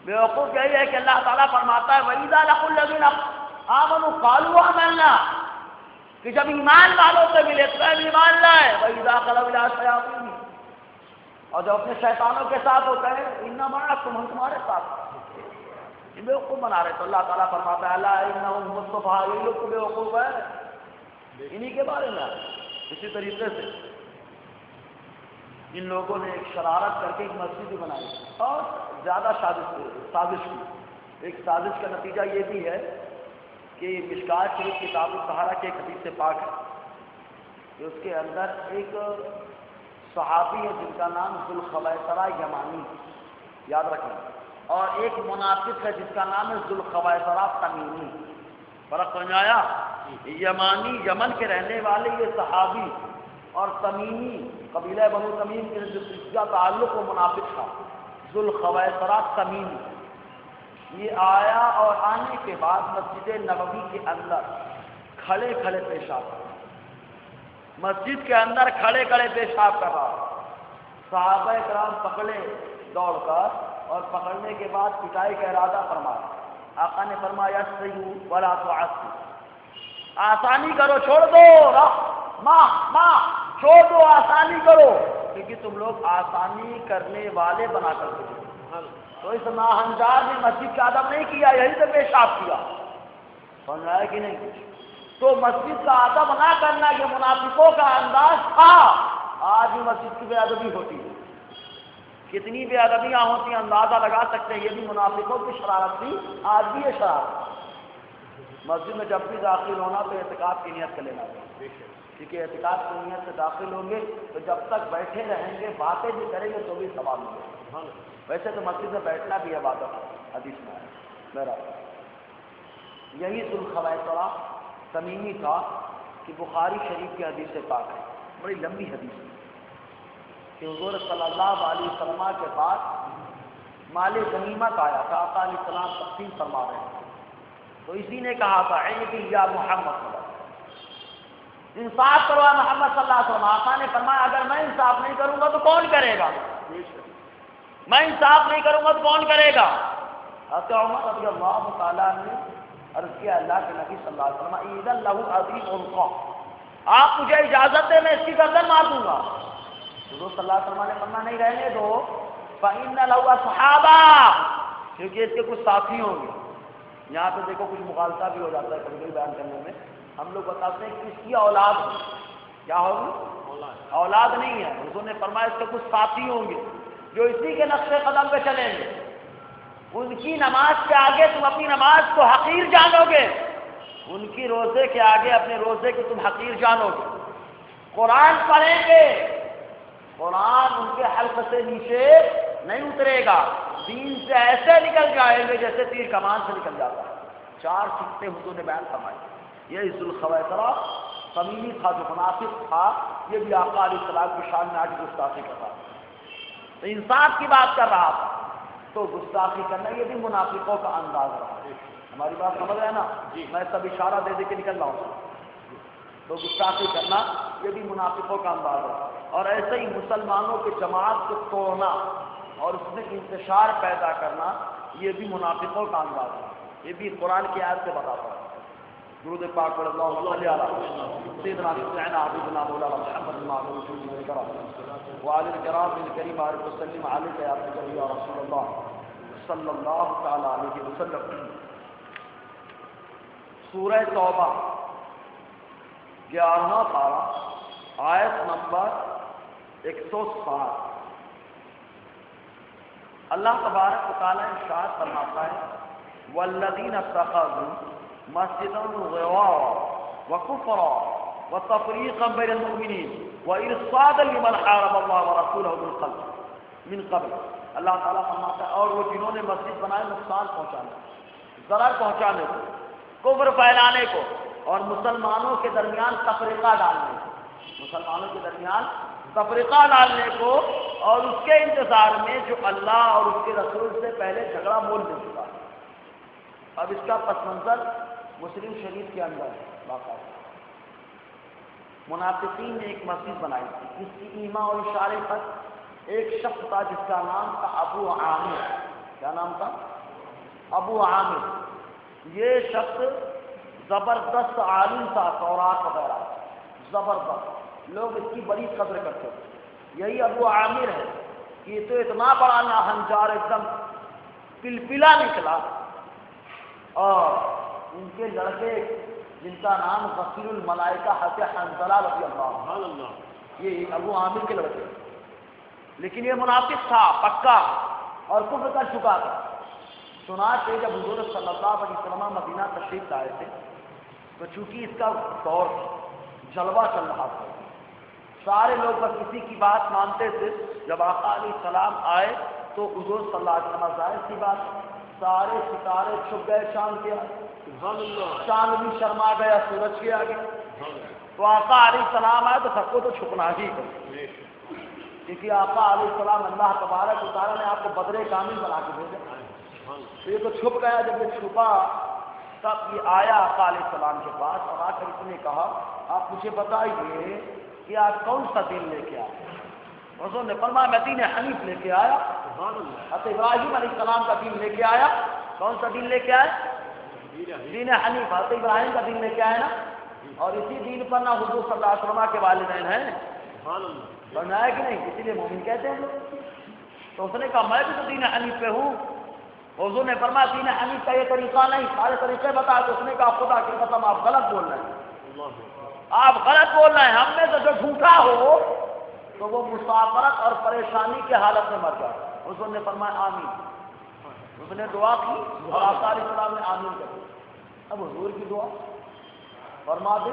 بے وقوف یہی ہے کہ اللہ تعالیٰ فرماتا ہے وَإِذَا لَقُوا الَّذِينَ آمَنُوا قَالُوا آمَنَّا، کہ جب ایمان والوں سے ملے تو ایمان لائے، وَإِذَا خَلَوْا إِلَىٰ شَيَاطِینِهِمْ، اور جب اپنے شیطانوں کے ساتھ ہوتا ہے اِنَّا مَعَكُمْ، ہم تمہارے ساتھ، یہ بے وقوف بنا رہے، تو اللہ تعالیٰ فرماتا ہے الا انہم هم السفہاء، یہ لوگ تو بے وقوف ہے، انہی کے بارے میں۔ اسی طریقے سے ان لوگوں نے ایک شرارت کر کے ایک مسجد بھی بنائی اور زیادہ سازش کی۔ ایک سازش کا نتیجہ یہ بھی ہے کہ مشکات شریف کتاب الطہارہ کے ایک حدیث سے پاک ہے کہ اس کے اندر ایک صحابی ہے جن کا نام ذوالخویصرہ یمانی، یاد رکھیں، اور ایک منافق ہے جس کا نام ہے ذوالخویصرہ تمیمی۔ فرق سمجھ آیا؟ یمانی یمن کے رہنے والے یہ صحابی، اور تمیمی قبیلہ بنو تمیم کے جس کا تعلق و منافق تھا، ذوالخویصرہ تمیمی، یہ آیا اور آنے کے بعد مسجد نبوی کے اندر کھڑے کھڑے پیشاب کر رہا، مسجد کے اندر کھڑے کھڑے پیشاب کر رہا، صحابہ کرام پکڑے دوڑ کر، اور پکڑنے کے بعد پٹائی کا ارادہ فرمایا۔ آقا نے فرمایا یسروا ولا تعسروا، آسانی کرو چھوڑ دو، ماں چھوڑ دو، آسانی کرو، کیونکہ تم لوگ آسانی کرنے والے بنا کر دو۔ تو اس ناہنجار نے مسجد کا ادب نہیں کیا، یہی سے پیشاب کیا، سمجھ آیا کہ نہیں؟ تو مسجد کا ادب نہ کرنا یہ منافقوں کا انداز تھا۔ آج بھی مسجد کی بے ادبی ہوتی ہے، کتنی بے ادبیاں ہوتی ہیں اندازہ لگا سکتے ہیں، یہ بھی منافقوں کی شرارت تھی، آج بھی یہ شرارت۔ مسجد میں جب بھی داخل ہونا تو اعتکاف کی نیت کر لینا چاہیے، کیونکہ اعتکاف کی نیت سے داخل ہوں گے تو جب تک بیٹھے رہیں گے باتیں بھی کریں گے تو بھی ثواب ملے گا۔ ویسے تو مسجد میں بیٹھنا بھی عبادت ہے، حدیث میں ہے۔ میرا یہی ذوالخویصرہ تمیمی تھا کہ بخاری شریف کی حدیث سے پاک ہے، بڑی لمبی حدیث ہے کہ حضور صلی اللہ علیہ وسلم کے پاس مال غنیمت آیا تھا، آقا علیہ السلام تقسیم فرما رہے ہیں، تو اسی نے کہا تھا عیدی یا محمد صلی اللہ علیہ وسلم، انصاف کروا محمد صلی اللہ علیہ وسلم۔ آقا نے فرمایا اگر میں انصاف نہیں کروں گا تو کون کرے گا؟ میں انصاف نہیں کروں گا تو کون کرے گا؟ حضرت عمر رضی اللہ تعالیٰ نے عرض کیا اللہ کے نبی صلی اللہ علیہ وسلم اذن لہ عظیم عنقا، آپ مجھے اجازت دیں میں اس کی گردن مار دوں گا۔ حضور صلی اللہ علیہ وسلم نے فرمایا نہیں رہنے دو، فإن لہ اصحابا، کیونکہ اس کے کچھ ساتھی ہوں گے۔ یہاں پہ دیکھو کچھ مغالطہ بھی ہو جاتا ہے کبھی کبھی بیان کرنے میں، ہم لوگ بتاتے ہیں کس کی اولاد ہوگی، کیا ہوگی؟ اولاد نہیں ہے، حضور نے فرمایا اس کے کچھ ساتھی ہوں گے جو اسی کے نقش قدم پہ چلیں گے، ان کی نماز کے آگے تم اپنی نماز کو حقیر جانو گے، ان کی روزے کے آگے اپنے روزے کی تم حقیر جانو گے. قرآن پڑھیں گے، قرآن ان کے حلق سے نیچے نہیں اترے گا، دین سے ایسے نکل جائیں گے جیسے تیر کمان سے نکل جاتا ہے. 4 سکتے حضور نے بیان فرمائے. یہ ذوالخویسرہ تمیمی تھا جو منافق تھا، یہ بھی آقا علیہ السلام کی شان میں آج گستاخی کر رہا تھا. تو انصاف کی بات کر رہا تھا، تو گستاخی کرنا یہ بھی منافقوں کا انداز رہا. ہماری بات سمجھ رہے ہیں نا؟ میں سب اشارہ دے دے کے نکل رہا ہوں. تو گستاخی کرنا یہ بھی منافقوں کا انداز رہا. اور ایسے ہی مسلمانوں کے جماعت کو توڑنا اور اس میں انتشار پیدا کرنا یہ بھی منافقوں کا انداز ہے. یہ بھی قرآن کی آیت سے بتاتا ہے. درود پاک پڑھ اللہ صلی اللہ علیہ سیدنا سیدنا حبیبنا مولانا محمد معصوم الکرام وعلی الکرام الکریم علیہ وسلم علیہ یا رسول اللہ صلی اللہ تعالی علیہ وسلم. سورہ توبہ 11واں پارہ آیت نمبر 160. اللہ تبارک و تعالی ارشاد فرماتا ہے والذین اتخذوا مسجدا ضرارا وکفرا وتفریقا بین المؤمنین وارصادا لمن حارب اللہ ورسولہ من قبل. اللہ تعالیٰ فرماتا ہے اور وہ جنہوں نے مسجد بنائے نقصان پہنچانے، ضرر پہنچانے کو، کفر پھیلانے کو اور مسلمانوں کے درمیان تفرقہ ڈالنے کو، مسلمانوں کے درمیان تفرقہ ڈالنے کو، اور اس کے انتظار میں جو اللہ اور اس کے رسول سے پہلے جھگڑا مول دے چکا ہے. اب اس کا پس منظر مسلم شریف کے اندر باقاعدہ منافقین نے ایک مسجد بنائی تھی. اس کی ایما اور اشارے پر ایک شخص تھا جس کا نام تھا ابو عامر. کیا نام تھا؟ ابو عامر. یہ شخص زبردست عالم تھا تورات وغیرہ، زبردست، لوگ اس کی بڑی قدر کرتے تھے. یہی ابو عامر ہے کہ یہ تو اتنا بڑا ناہنجار ایک دم پلپلا نکلا، اور ان کے لڑکے جن کا نام غسیل الملائکہ حضرت حنظلہ رضی اللہ عنہ، یہ ابو عامر کے لڑکے. لیکن یہ منافق تھا پکا اور کفر کر چکا تھا. چنانچہ جب حضور صلی اللہ علیہ وسلم مدینہ تشریف لائے تھے تو چونکہ اس کا دور جلوہ چل رہا تھا، سارے لوگ بس اسی کی بات مانتے تھے. جب آقا علیہ السلام آئے تو حضور صلی اللہ علیہ وسلم ظاہر سی بات سارے ستارے چھپ گئے چاند کے آگے، چاند بھی شرما گیا سورج کے آگے. تو آقا علیہ السلام آئے تو سب کو تو چھپنا ہی ہے، کیونکہ آقا علیہ السلام اللہ تبارک و تعالیٰ نے آپ کو بدر کامل بنا کے بھیجا. تو یہ تو چھپ گیا. جب یہ چھپا تب یہ آیا آقا علیہ السلام کے پاس اور آ کر اس نے کہا آپ مجھے بتائیے کہ آپ کون سا دین لے کے آئے؟ حضور نے فرمایا میں دین حنیف لے کے آیا. حضرت ابراہیم علیہ السلام کا دین لے کے آیا. کون سا دین لے کے آئے؟ دین حنیف. حضرت ابراہیم کا دین لے کے آئے نا. اور اسی دین پر نہ حضور صلی اللہ علیہ وسلم کے والدین ہیں، بنایا کہ نہیں؟ اسی لیے مومن کہتے ہیں لوگ. تو اس نے کہا میں بھی تو دین حنیف پہ ہوں. حضور نے فرمایا دین حنیف کا یہ طریقہ نہیں، سارے طریقے بتایا. تو اس نے کہا خدا کی قسم آپ غلط بول رہے ہیں، آپ غلط بول رہے ہیں. ہم میں سے جو جھوٹا ہو تو وہ مسافرت اور پریشانی کی حالت میں مر جائے. حضور نے فرمایا آمین. اس نے دعا کی اور آقا علیہ السلام نے آمین کر دی. اب حضور کی دعا فرما دے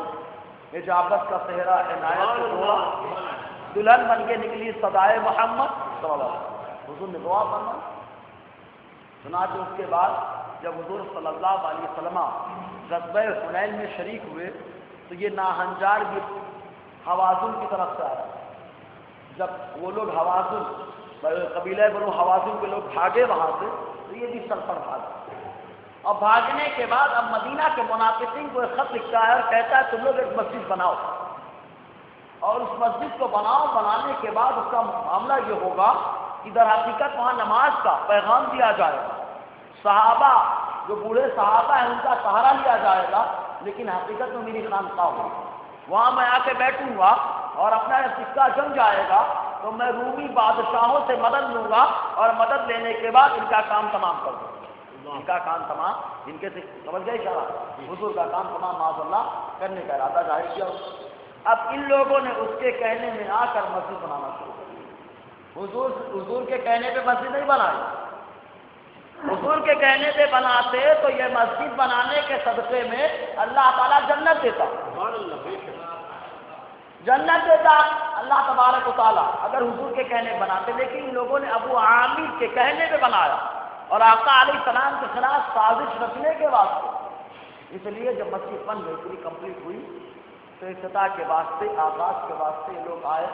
اجابت کا صحرا عنایت سے توڑا، دلہن بن کے نکلی صدائے محمد صلی اللہ علیہ وسلم. حضور نے دعا فرمائی. چنانچہ اس کے بعد جب حضور صلی اللہ علیہ وسلم غزوہ حنین میں شریک ہوئے تو یہ ناہنجار بھی حوازن کی طرف سے آیا. جب وہ لوگ حوازن قبیلہ بنو حوازن کے لوگ بھاگے وہاں سے تو یہ بھی سر پر بھاگے. اور بھاگنے کے بعد اب مدینہ کے منافقین کو ایک خط لکھتا ہے اور کہتا ہے تم لوگ ایک مسجد بناؤ اور اس مسجد کو بناؤ. بنانے کے بعد اس کا معاملہ یہ ہوگا کہ در حقیقت وہاں نماز کا پیغام دیا جائے گا. صحابہ جو بوڑھے صحابہ ہیں ان کا سہارا لیا جائے گا، لیکن حقیقت میں میری خانقاہ ہوگی. وہاں میں آ کے بیٹھوں گا اور اپنا سکہ جم جائے گا تو میں رومی بادشاہوں سے مدد لوں گا اور مدد لینے کے بعد ان کا کام تمام کر دوں گا. ان کا کام تمام، ان کے سے سمجھ گئے اشارہ، حضور کا کام تمام معاذ اللہ کرنے کا ارادہ ظاہر کیا. اب ان لوگوں نے اس کے کہنے میں آ کر مسجد بنانا شروع کر دی. حضور کے کہنے پہ مسجد نہیں بنائی. حضور کے کہنے پہ بناتے تو یہ مسجد بنانے کے صدقے میں اللہ تعالیٰ جنت دیتا، جنت دیتا اللہ تبارک و تعالیٰ اگر حضور کے کہنے بناتے، لیکن ان لوگوں نے ابو عامر کے کہنے پہ بنایا اور آقا علیہ السلام کے خلاف سازش رچنے کے واسطے۔ اس لیے جب مسجد بن گئی پوری کمپلیٹ ہوئی تو افتتاح کے واسطے، آغاز کے واسطے یہ لوگ آئے۔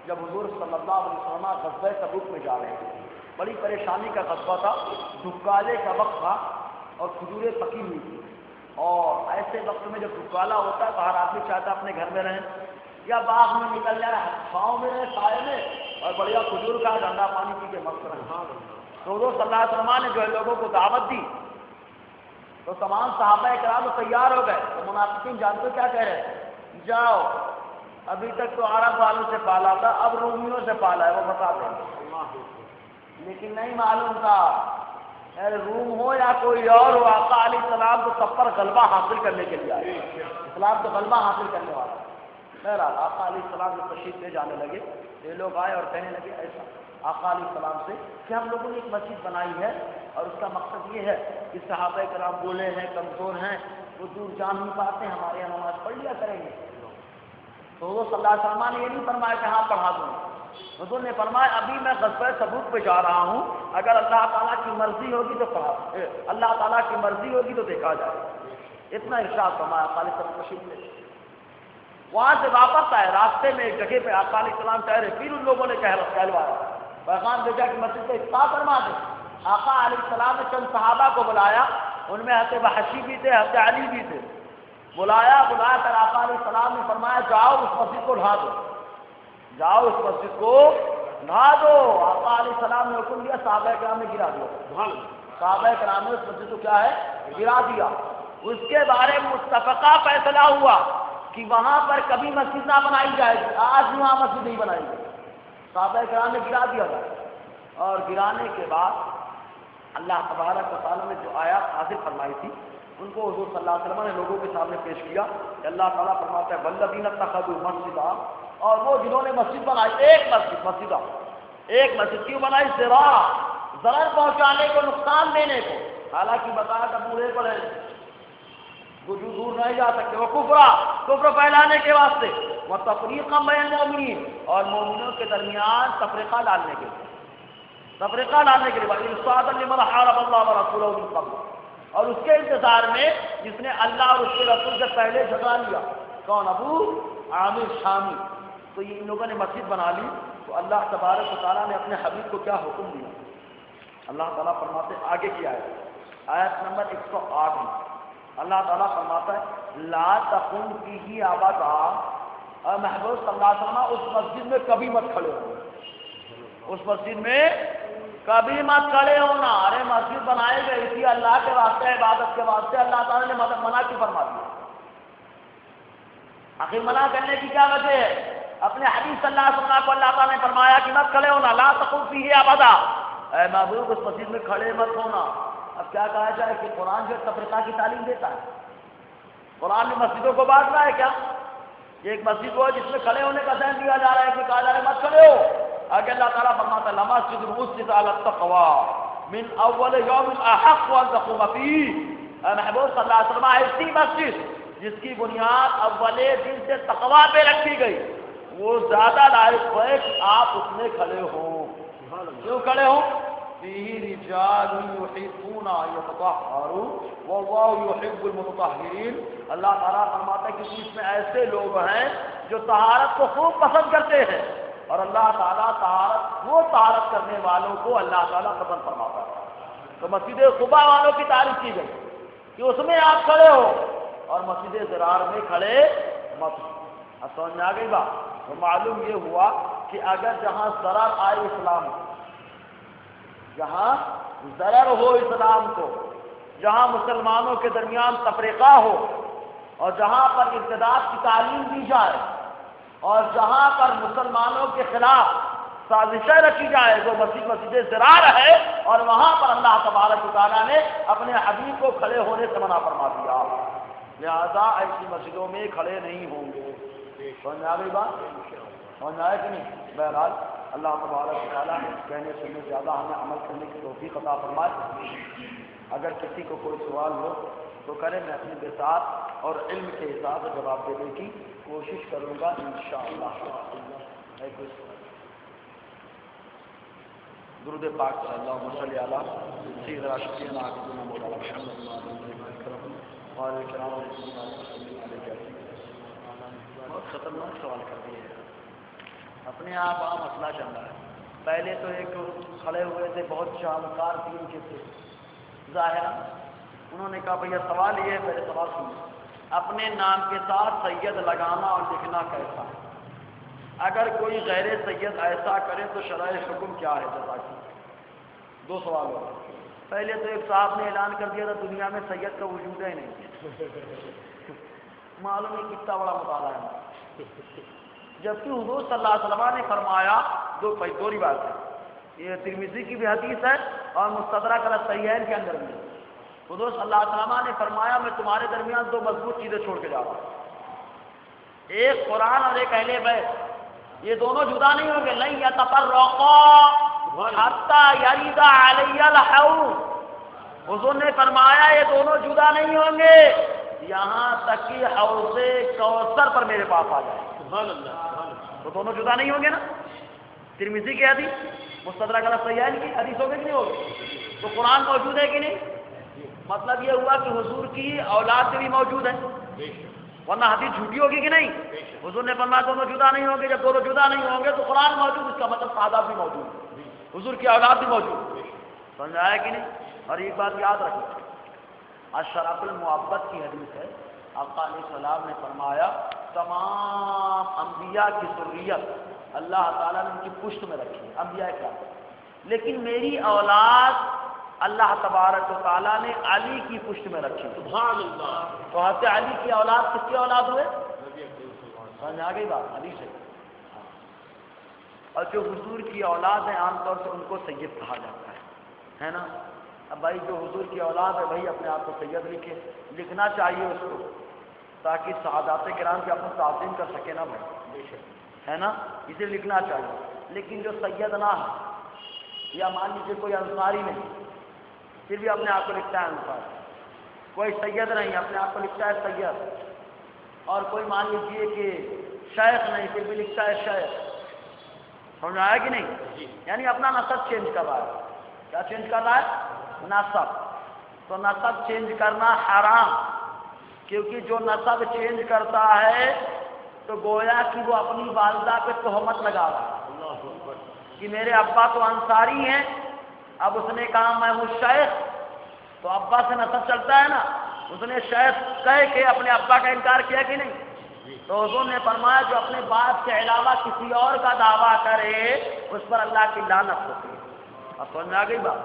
جب حضور صلی اللہ علیہ وسلم غزوہ تبوک میں جا رہے تھے، بڑی پریشانی کا غزوہ تھا، دھکالے کا وقت تھا اور کھجوریں پکی ہوئی تھی، اور ایسے وقت میں جب دھکالا ہوتا ہے تو ہر آدمی چاہتا اپنے گھر میں رہیں یا باغ میں نکل جائے، چھاؤں میں رہے، سائے میں، اور بڑھیا کھجور کا ٹھنڈا پانی پی کے مست رہے۔ تو حضور صلی اللہ علیہ وسلم نے جو ہے لوگوں کو دعوت دی تو تمام صحابہ کرام تیار ہو گئے۔ تو منافقین جانتے کیا کہہ رہے ہیں؟ جاؤ، ابھی تک تو عرب والوں سے پالا تھا، اب رومیوں سے پالا ہے، وہ بتا دیں گے۔ لیکن نہیں معلوم تھا روم ہو یا کوئی اور ہو، آقا علیہ السلام تو سب پر غلبہ حاصل کرنے کے لیے آئے، اسلام تو غلبہ حاصل کرنے والا۔ بہرحال آقا علیہ السلام جو تشریف لے جانے لگے، یہ لوگ آئے اور کہنے لگے ایسا آقا علیہ السلام سے کہ ہم لوگوں نے ایک مسجد بنائی ہے اور اس کا مقصد یہ ہے کہ صحابہ کرام بولے ہیں، کمزور ہیں، وہ دور جا نہیں پاتے، ہمارے یہاں نماز پڑھ لیا کریں گے۔ تو وہ صلی اللہ علیہ وسلم نے یہ نہیں فرمایا کہ ہاں پڑھا دوں، حضور نے فرمایا ابھی میں غزوہ تبوک پہ جا رہا ہوں، اگر اللہ تعالیٰ کی مرضی ہوگی تو پڑھا، اللہ تعالیٰ کی مرضی ہوگی تو دیکھا جائے۔ اتنا ارشاد فرمایا آقا علیہ السلام تشریف لے۔ وہاں سے واپس آئے، راستے میں ایک جگہ پہ آقا علیہ السلام ٹھہرے، پھر ان لوگوں نے کہلوایا، پیغام بھیجا کہ مسجد کو افتتاح فرما دیں۔ آقا علیہ السلام نے چند صحابہ کو بلایا، ان میں حضرت وحشی بھی تھے، حضرت علی بھی تھے، بلایا کر آقا علیہ السلام نے فرمایا جاؤ اس مسجد کو ڈھا دو، جاؤ اس مسجد کو ڈھا دو۔ آقا علیہ السلام نے حکم دیا، صحابہ کرام نے گرا دیا، صحابہ کرام نے اس مسجد کو کیا ہے گرا دیا۔ اس کے بارے میں متفقہ فیصلہ ہوا کہ وہاں پر کبھی مسجد نہ بنائی جائے گی، آج بھی وہاں مسجد نہیں بنائی گئی۔ صحابہ کرام نے گرا دیا تھا، اور گرانے کے بعد اللہ تبارک و تعالیٰ نے جو آیات نازل فرمائی تھی ان کو حضور صلی اللہ علیہ وسلم نے لوگوں کے سامنے پیش کیا کہ اللہ تعالیٰ فرماتا ہے والذین اتخذوا مسجدا، اور وہ جنہوں نے مسجد بنائی، ایک مسجد کیوں بنائی؟ ضرر پہنچانے کو، نقصان دینے کو، حالانکہ بتایا تھا بوڑھے پڑے دور نہیں جا سکتے، وہ کفر پھیلانے کے واسطے، وہ تفریقا بین المؤمنین، اور مومنوں کے درمیان تفریقہ ڈالنے کے لیے، ارصادا لمن حارب اللہ ورسولہ من قبل، اور اس کے انتظار میں جس نے اللہ اور اس کے رسول سے پہلے جھگڑا لیا، کون؟ ابو عامر شامی۔ تو یہ ان لوگوں نے مسجد بنا لی، تو اللہ تبارک و تعالیٰ نے اپنے حبیب کو کیا حکم دیا؟ اللہ تعالیٰ فرماتے آگے کی آیت نمبر 108 میں اللہ تعالیٰ فرماتا ہے لا تقم فیہ ابدا، اور محبوب صلی اللہ علیہ وسلم اس مسجد میں کبھی مت کھڑے ہونا، اس مسجد میں کبھی مت کھڑے ہونا۔ ارے مسجد بنائے گئے اسی اللہ کے واسطے، عبادت کے واسطے، اللہ تعالیٰ نے منع کیوں فرما دیا؟ آخر منع کرنے کی کیا وجہ ہے؟ اپنے حبیب صلی اللہ علیہ وسلم کو اللہ تعالیٰ نے فرمایا کہ مت کھڑے ہونا، لا تقم فیہ ابدا، اے محبوب اس مسجد میں کھڑے مت ہونا۔ اب کیا کہا جائے کہ قرآن جو تفریقہ کی تعلیم دیتا ہے، قرآن نے مسجدوں کو بانٹ رہا ہے کیا؟ یہ ایک مسجد وہ جس میں کھڑے ہونے کا ذہن دیا جا رہا ہے کہ کہا جا رہا ہے مت کھڑے ہو، آگے اللہ تعالیٰ فرماتا ہے لمسجد اسست علی التقوی من اول یوم احق ان تقوم فیہ، اے محبوب صلی اللہ علیہ وسلم ایسی مسجد جس کی بنیاد اول دن سے تقوی پہ رکھی گئی، وہ زیادہ لائق ہے کہ آپ اس میں کھڑے ہوں۔ کیوں کھڑے ہوں؟ فیہ رجال یحبون ان یتطہروا واللہ یحب المتطہرین، اللہ تعالیٰ فرماتا ہے کہ اس میں ایسے لوگ ہیں جو طہارت کو خوب پسند کرتے ہیں، اور اللہ تعالیٰ طہارت کرنے والوں کو اللہ تعالیٰ پسند فرماتا ہے۔ تو مسجد قباء والوں کی تعریف کی گئی کہ اس میں آپ کھڑے ہو، اور مسجد ضرار میں کھڑے مت ہو۔ اب سمجھ میں آ گئی بات؟ تو معلوم یہ ہوا کہ اگر جہاں ضرر آئے اسلام کو، جہاں ضرر ہو اسلام کو، جہاں مسلمانوں کے درمیان تفریقہ ہو، اور جہاں پر ارتداد کی تعلیم دی جائے، اور جہاں پر مسلمانوں کے خلاف سازشیں رکھی جائے، وہ مسجد ضرار ہے، اور وہاں پر اللہ تبارک و تعالیٰ نے اپنے حبیب کو کھڑے ہونے سے منع فرما دیا، لہذا ایسی مسجدوں میں کھڑے نہیں ہوں گے۔ سمجھ آ گئی بات؟ سمجھ آیا کہ نہیں؟ بہرحال اللہ تبارک و تعالیٰ کہنے سننے سے زیادہ ہمیں عمل کرنے کی توفیق عطا فرمائے۔ اگر کسی کو کوئی سوال ہو تو کرے، میں اپنی بساط اور علم کے حساب سے جواب دینے کی کوشش کروں گا انشاءاللہ۔ ہے کوئی سوال؟ درود پاک صلی اللہ صلی علیہ سیدنا شفیعنا حبیبنا مولانا محمد بہت خطرناک سوال کر دیے ہیں، اپنے آپ عام مسئلہ چل رہا ہے۔ پہلے تو ایک کھڑے ہوئے تھے بہت شاہکار دین کے تھے ظاہر، انہوں نے کہا بھیا سوال یہ ہے، پہلے سوال سنیں، اپنے نام کے ساتھ سید لگانا اور لکھنا کیسا ہے؟ اگر کوئی غیر سید ایسا کرے تو شرعی حکم کیا ہے؟ جزاک اللہ۔ دو سوال ہو، پہلے تو ایک صاحب نے اعلان کر دیا تھا دنیا میں سید کا وجود ہی نہیں، معلوم نہیں کتنا بڑا مطالعہ ہے، جبکہ حضور صلی اللہ علیہ وسلم نے فرمایا، دو روایت ہے، یہ ترمذی کی بھی حدیث ہے اور مستدرک علی الصحیحین کے اندر بھی، حضور صلی اللہ علیہ وسلم نے فرمایا میں تمہارے درمیان دو مضبوط چیزیں چھوڑ کے جا رہا ہوں، ایک قرآن اور ایک اہل بیت، یہ دونوں جدا نہیں ہوں گے، لن یتفرقا حتی یرد علی الحوض، حضور نے فرمایا یہ دونوں جدا نہیں ہوں گے یہاں تک کہ حوض کوثر پر میرے پاس آ جائے۔ سبحان اللہ، تو دونوں جدا نہیں ہوں گے نا، ترمذی کی حدیث مستدرک علی الصحیحین کی حدیث ہوگی کہ نہیں ہوگی؟ تو قرآن موجود ہے کہ نہیں؟ مطلب یہ ہوا کہ حضور کی اولاد بھی موجود ہے، ورنہ حدیث جھوٹی ہوگی کہ نہیں؟ حضور نے فرمایا دونوں جدا نہیں ہوں گے، جب دونوں جدا نہیں ہوں گے تو قرآن موجود، اس کا مطلب صحابہ بھی موجود ہے، حضور کی اولاد بھی موجود، سمجھ آیا کہ نہیں؟ اور ایک بات یاد رکھو، اشرف المحبت کی حدیث ہے، آقا علیہ السلام نے فرمایا تمام انبیاء کی ذریت اللہ تعالیٰ نے ان کی پشت میں رکھی ہے، انبیاء کیا، لیکن میری اولاد اللہ تبارک و تعالیٰ نے علی کی پشت میں رکھی۔ سبحان اللہ، تو حضرت علی کی اولاد کس کی اولاد ہوئے؟ سمجھ آ گئی بات؟ حدیث ہے۔ اور جو حضور کی اولاد ہیں عام طور سے ان کو سید کہا جاتا ہے نا؟ اب بھائی جو حضور کی اولاد ہے بھائی اپنے آپ کو سید لکھے، لکھنا چاہیے اس کو تاکہ سعادات کرام کی اپنا تعظیم کر سکے نا بھائی، ہے نا؟ اسے لکھنا چاہیے، لیکن جو سید نہ ہے، یا مان لیجیے کوئی انصاری نہیں پھر بھی اپنے آپ کو لکھتا ہے انصاری، کوئی سید نہیں اپنے آپ کو لکھتا ہے سید، اور کوئی مان لیجیے کہ شیخ نہیں پھر بھی لکھتا ہے شیخ، سمجھ آیا کہ نہیں؟ یعنی اپنا نسب چینج کر رہا ہے۔ کیا چینج کر رہا ہے؟ نسب۔ تو نسب چینج کرنا حرام، کیونکہ جو نسب چینج کرتا ہے تو گویا کہ وہ اپنی والدہ پہ تہمت لگا رہا ہے کہ میرے ابا تو انصاری ہیں، اب اس نے کہا میں ہوں شیخ، تو ابا سے نسب چلتا ہے نا، اس نے شیخ کہہ کے اپنے ابا کا انکار کیا کہ نہیں؟ تو حضور نے فرمایا جو اپنے باپ کے علاوہ کسی اور کا دعویٰ کرے اس پر اللہ کی لعنت ہوتی ہے۔ اب سمجھ آ گئی بات؟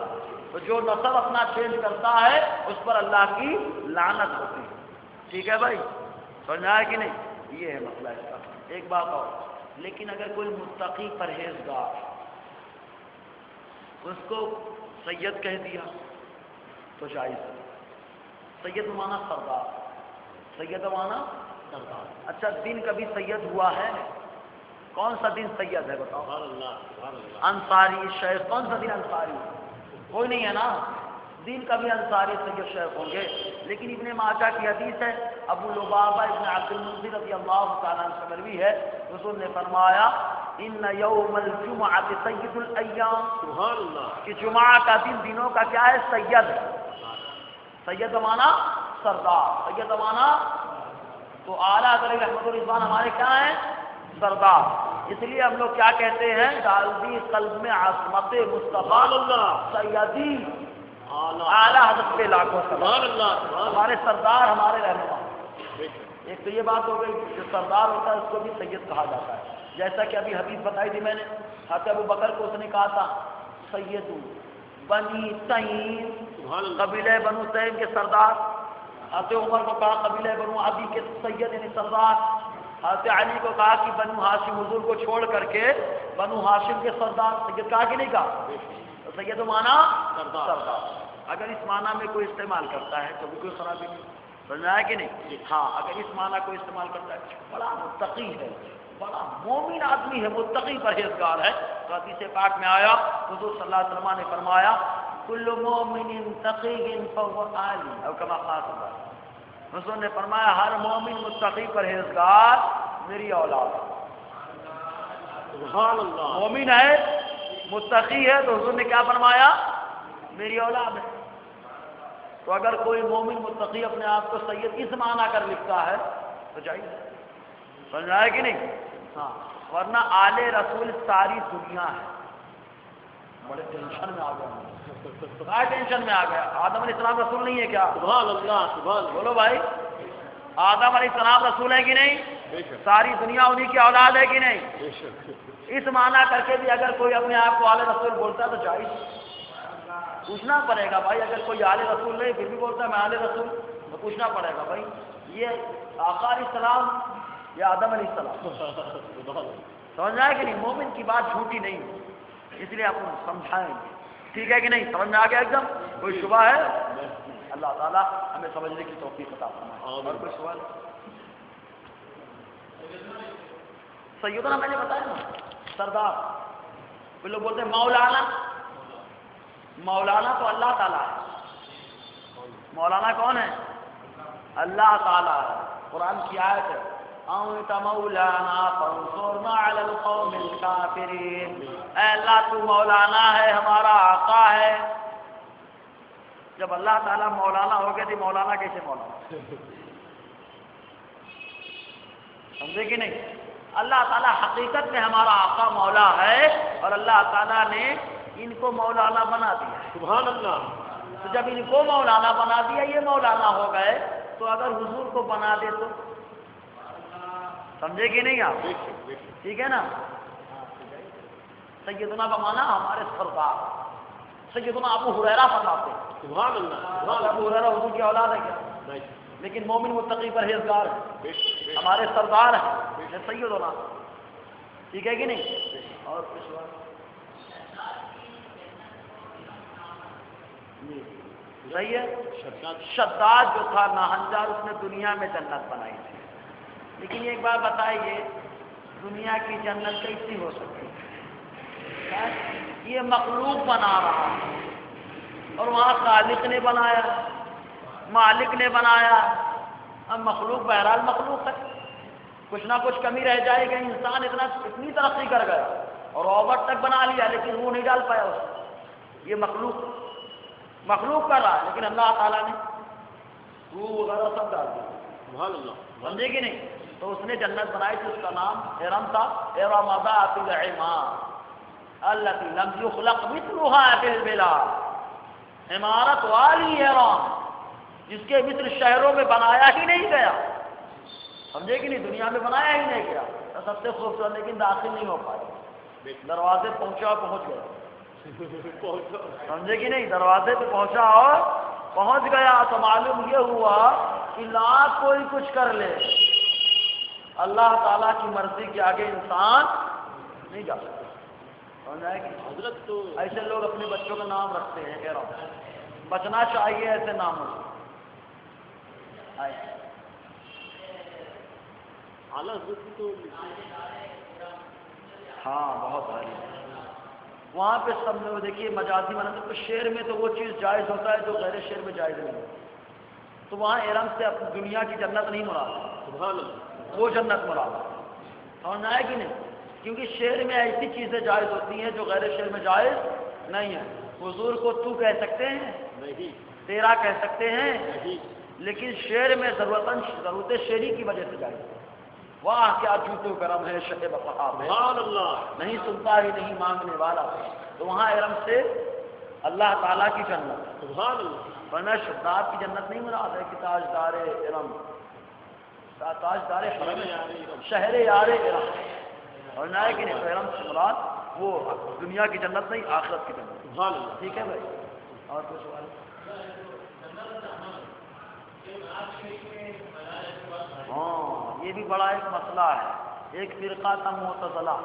تو جو نسب اپنا چینج کرتا ہے اس پر اللہ کی لعنت ہوتی ہے۔ ٹھیک ہے بھائی، سمجھ آیا کہ نہیں؟ یہ ہے مسئلہ اس کا۔ ایک بات اور، لیکن اگر کوئی متقی پرہیزگار اس کو سید کہہ دیا تو جائز ہے۔ سید مانا سردار، سید مانا سردار۔ اچھا دن کبھی سید ہوا ہے؟ کون سا دن سید ہے بتاؤ؟ سبحان اللہ، سبحان اللہ، انصاری شیخ، کون سا دن انصاری؟ کوئی نہیں ہے نا، دین کبھی انصاری سید شیخ ہوں گے، لیکن ابن ماجہ کی حدیث ہے، ابو لبابہ ابن عبد المنذر رضی اللہ تعالیٰ عنہ سے مروی ہے، رسول نے فرمایا ان یوم الجمعۃ سید الایام، سبحان اللہ، کہ جمعہ کا دن دنوں کا کیا ہے؟ سید ہے۔ سید مانا سردار، سید مانا، تو اعلیٰ حضرت رحمت الرضوان ہمارے کیا ہیں؟ سردار۔ اس لیے ہم لوگ کیا کہتے ہیں؟ ڈال دی قلب میں عظمت مصطفیٰ سیدی، اعلیٰ حضرت کے لاکھوں سبحان اللہ، ہمارے سردار، ہمارے رہنما۔ ایک تو یہ بات ہو گئی، جو سردار ہوتا ہے اس کو بھی سید کہا جاتا ہے، جیسا کہ ابھی حدیث بتائی تھی میں نے، حضرت ابو بکر کو اس نے کہا تھا سید بنی تیم، قبیلہ بنو تیم کے سردار۔ حضرت عمر کو کہا قبیلہ بنو عدی کے سید یعنی سردار۔ حضرت علی کو کہا کہ بنو ہاشم، حضور کو چھوڑ کر کے بنو ہاشم کے سردار، سید کہا کہ نہیں کہا؟ تو سید مانا سردار۔ اگر اس معنی میں کوئی استعمال کرتا ہے تو بھی کوئی خرابی نہیں، سمجھا ہے کہ نہیں؟ ہاں اگر اس معنی کو استعمال کرتا ہے، بڑا متقی ہے، بڑا مومن آدمی ہے، متقی پرہیزگار ہے۔ تو حدیث پاک میں آیا، حضور صلی اللہ علیہ وسلم نے فرمایا کل مومن تقی فهو عالی، او کما قال صلی اللہ علیہ وسلم۔ حضور نے فرمایا ہر مومن متقی پرہیزگار میری اولاد ہے۔ سبحان اللہ۔ مومن ہے، متقی ہے، تو حضور نے کیا فرمایا؟ میری اولاد ہے۔ تو اگر کوئی مومن متقی اپنے آپ کو سید اس معنی کر لکھتا ہے تو جائیے، سمجھ رہا ہے کہ نہیں؟ ہاں، ورنہ آل رسول ساری دنیا ہے۔ بڑے ٹینشن میں آ گیا، کیا ٹینشن میں آ گیا؟ آدم علیہ السلام رسول نہیں ہے کیا؟ سبحان اللہ، سبحان اللہ۔ بولو بھائی، آدم علیہ السلام رسول ہے کہ نہیں؟ بے شک، ساری دنیا انہی کی اولاد ہے کہ نہیں؟ بے شک۔ اس معنی کر کے بھی اگر کوئی اپنے آپ کو آل رسول بولتا ہے تو جائز پوچھنا پڑے گا بھائی، اگر کوئی آل رسول نہیں پھر بھی بولتا ہے میں آل رسول، تو پوچھنا پڑے گا بھائی یہ آقا علیہ السلام یا آدم علیہ السلام؟ سمجھنا ہے کہ نہیں؟ مومن کی بات جھوٹی نہیں، اس لیے آپ کو سمجھائیں گے، ٹھیک ہے کہ نہیں؟ سمجھ میں آ گیا ایک دم؟ کوئی شبہ ہے؟ اللہ تعالیٰ ہمیں سمجھنے کی توفیق عطا فرمائے۔ اور کوئی سوال؟ سیدنا میں نے بتایا نا سردار، کوئی لوگ بولتے ہیں مولانا، مولانا تو اللہ تعالیٰ ہے۔ مولانا کون ہے؟ اللہ تعالیٰ ہے۔ قرآن کی آیت ہے انت مولانا فانصرنا علی القوم الکافرین، اے اللہ تو مولانا ہے، ہمارا آقا ہے۔ جب اللہ تعالیٰ مولانا ہو گئے تو مولانا کیسے مولانا؟ سمجھے کہ نہیں؟ اللہ تعالیٰ حقیقت میں ہمارا آقا مولا ہے، اور اللہ تعالیٰ نے ان کو مولانا بنا دیا ہے۔ سبحان اللہ۔ تو جب ان کو مولانا بنا دیا، یہ مولانا ہو گئے، تو اگر حضور کو بنا دے تو سمجھے کہ نہیں آپ؟ بے شک، بے شک۔ ٹھیک ہے نا؟ سیدنا بمانا ہمارے سردار سیدنا ابو ہریرہ فرماتے ہیں، سبحان اللہ، سبحان ابو ہریرہ حضور کی اولاد ہے کیا؟ اللہ۔ لیکن مومن متقی پرہیزگار ہے، بے شک، بے شک۔ ہمارے سردار ہیں سیدنا، ٹھیک ہے کہ نہیں؟ اور کچھ بات صحیح ہے؟ شداد جو تھا ناہنجار، اس نے دنیا میں جنت بنائی تھی، لیکن ایک بار بتائیے دنیا کی جنت کیسی ہو سکتی ہے؟ یہ مخلوق بنا رہا ہے، اور وہاں خالق نے بنایا، مالک نے بنایا، اب مخلوق بہرحال مخلوق ہے، کچھ نہ کچھ کمی رہ جائے گی۔ انسان اتنی ترقی کر گیا اور روبوٹ تک بنا لیا، لیکن وہ نہیں ڈال پایا اس کو۔ یہ مخلوق کر رہا ہے، لیکن اللہ تعالیٰ نے روح وغیرہ سب ڈال دیا، سبحان اللہ۔ سمجھے کہ نہیں؟ تو اس نے جنت بنائی تھی، اس کا نام ارم تھا، ارم ذات العماد التي لم يخلق مثلها في البلاد، عمارت والی ارم جس کے مثل شہروں میں بنایا ہی نہیں گیا، سمجھے کہ نہیں؟ دنیا میں بنایا ہی نہیں گیا، سب سے خوبصورت، لیکن داخل نہیں ہو پائے، دروازے پہنچ گیا، سمجھے کہ نہیں؟ دروازے پہ پہنچا اور پہنچ گیا، تو معلوم یہ ہوا کہ لاکھ کوئی کچھ کر لے، اللہ تعالیٰ کی مرضی کے آگے انسان نہیں جا سکتا، سمجھ آئے کہ حضرت تو ایسے لوگ اپنے بچوں کا نام رکھتے ہیں، کہہ رہا ہوں بچنا چاہیے ایسے ناموں سے۔ اعلیٰ حضرت تو ہاں بہت بھاری، وہاں پہ سب لوگ دیکھیے مجازی مانا تو شعر میں تو وہ چیز جائز ہوتا ہے جو غیر شعر میں جائز نہیں ہوتا، تو وہاں ارم سے اپنی دنیا کی جنت نہیں مراد، سبحان اللہ۔ وہ جنت مراد، سمجھ آئے کہ نہیں؟ کیونکہ شعر میں ایسی چیزیں جائز ہوتی ہیں جو غیر شعر میں جائز نہیں ہے۔ حضور کو تو کہہ سکتے ہیں، نہیں، تیرا کہہ سکتے ہیں، نہیں۔ لیکن شعر میں ضرورت شعری کی وجہ سے جائز ہے۔ واہ کیا جوتو کرم ہے شہ بقا میں، سبحان اللہ۔ نہیں سنتا ہی نہیں مانگنے والا، تو وہاں ارم سے اللہ تعالیٰ کی جنت، سبحان اللہ۔ ورنہ شداد کی جنت نہیں مراد ہے کہ تاجدار ارم، تاجدار حرم شہر یار ارم، ورنہ ہے کہ نہیں؟ تو ارم سے مراد وہ دنیا کی جنت نہیں، آخرت کی جنت، سبحان اللہ۔ ٹھیک ہے بھائی؟ اور کوئی سوال؟ ہاں یہ بھی بڑا ایک مسئلہ ہے، ایک فرقہ تھا معتزلہ،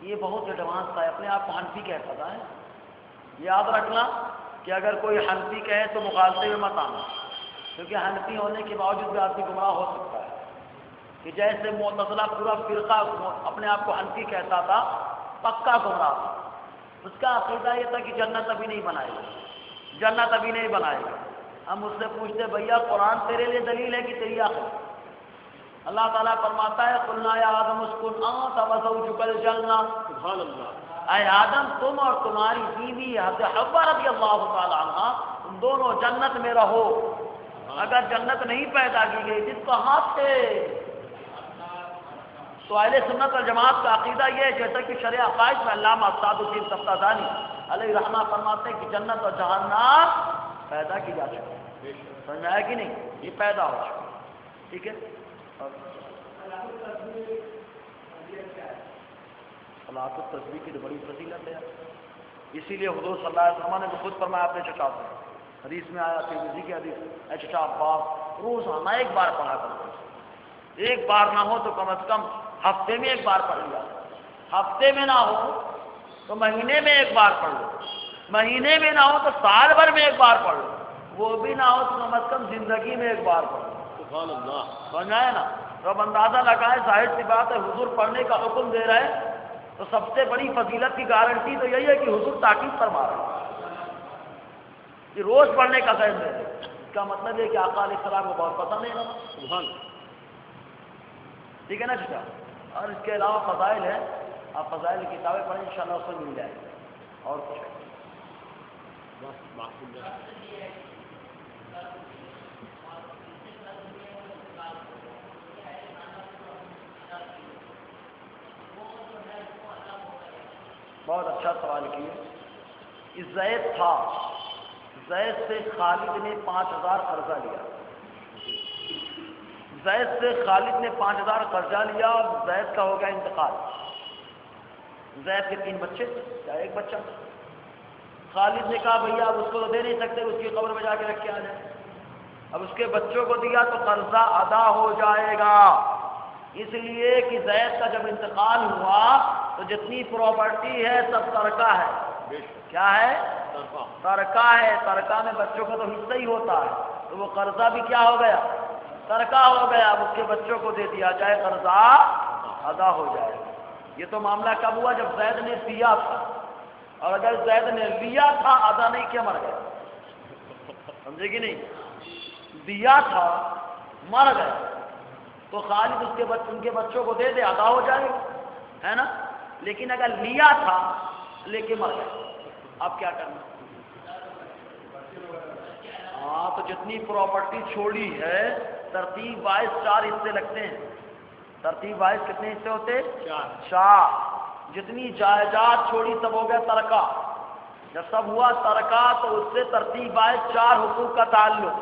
یہ بہت ایڈوانس تھا، اپنے آپ کو حنفی کہتا تھا، یاد رکھنا کہ اگر کوئی حنفی کہے تو مغالطے میں مت آنا، کیونکہ حنفی ہونے کے باوجود بھی آدمی گمراہ ہو سکتا ہے، کہ جیسے معتزلہ پورا فرقہ اپنے آپ کو حنفی کہتا تھا، پکا گمراہ تھا، اس کا عقیدہ یہ تھا کہ جنت ابھی نہیں بنائے گا، جنت ابھی نہیں بنائے گا۔ ہم اس سے پوچھتے بھیا قرآن تیرے لیے دلیل ہے کہ تیری عقل؟ اللہ تعالیٰ فرماتا ہے قلنا یا آدم اسکن انت وزوجک الجنہ، سبحان اللہ، اے آدم تم اور تمہاری بیوی حضرت حوا رضی اللہ تعالی عنہ تم دونوں جنت میں رہو۔ اگر جنت نہیں پیدا کی گئی جس کو ہاتھ سے، تو اہل سنت والجماعت کا عقیدہ یہ ہے، جیسا کہ شرح عقائد میں علامہ اسعد الدین طباطبایی علیہ رحمہ فرماتے ہیں کہ جنت اور جہنم پیدا کی جا چکی ہے، سمجھ میں آیا کہ نہیں؟ یہ پیدا ہو چکا، ٹھیک ہے۔ صلاۃ التسبیح کی تو بڑی فضیلت ہے، اسی لیے حضور صلی اللہ علیہ وسلم نے خود فرمایا اپنے چچا سے، حدیث میں آیا ترمذی کی حدیث، اے چچا عباس روزانہ ایک بار پڑھا کرو، ایک بار نہ ہو تو کم از کم ہفتے میں ایک بار پڑھ لیا، ہفتے میں نہ ہو تو مہینے میں ایک بار پڑھ لو، مہینے میں نہ ہو تو سال بھر میں ایک بار پڑھ لو، وہ بھی نہ ہو تو کم از کم زندگی میں ایک بار پڑھ لو۔ سبحان اللہ، سمجھ آئے نا؟ تو اب اندازہ لگائے، ظاہر سی بات ہے حضور پڑھنے کا حکم دے رہے ہیں تو سب سے بڑی فضیلت کی گارنٹی تو یہی ہے کہ حضور تاکید فرما رہے ہیں کہ روز پڑھنے کا ذہن دے دیں۔ اس کا مطلب یہ کہ آقا علیہ السلام کو بہت پسند ہے نا، سبحان، ٹھیک ہے نا چچا؟ اور اس کے علاوہ فضائل ہیں، آپ فضائل کی کتابیں پڑھیں انشاءاللہ اس میں مل جائے گی، اور کچھ ہے؟ بہت اچھا سوال کیے۔ زید تھا، زید سے خالد نے 5000 قرضہ لیا، زید سے خالد نے 5000 قرضہ لیا اور زید کا ہو گیا انتقال۔ زید کے 3 بچے یا ایک بچہ، خالد نے کہا بھیا اب اس کو تو دے نہیں سکتے، اس کی قبر میں جا کے رکھ کے آ جائے، اب اس کے بچوں کو دیا تو قرضہ ادا ہو جائے گا، اس لیے کہ زید کا جب انتقال ہوا تو جتنی پراپرٹی ہے سب ترکہ ہے۔ کیا ہے؟ ترکہ ہے، ترکہ میں بچوں کا تو حصہ ہی ہوتا ہے، تو وہ قرضہ بھی کیا ہو گیا؟ ترکہ ہو گیا، اب اس کے بچوں کو دے دیا جائے، قرضہ ادا ہو جائے۔ یہ تو معاملہ کب ہوا؟ جب زید نے دیا تھا، اور اگر زید نے لیا تھا ادا نہیں کیا مر گیا، سمجھے کہ نہیں؟ دیا تھا مر گئے تو خالد اس کے ان کے بچوں کو دے دے، ادا ہو جائے، ہے نا؟ لیکن اگر لیا تھا لے کے مر گئے، اب کیا کرنا؟ ہاں تو جتنی پراپرٹی چھوڑی ہے ترتیب وائز 4 حصے لگتے ہیں، ترتیب وائز کتنے حصے ہوتے؟ 4۔ جتنی جائیداد چھوڑی سب ہو گیا ترکہ، جب سب ہوا ترکہ تو اس سے ترتیب وائز 4 حقوق کا تعلق،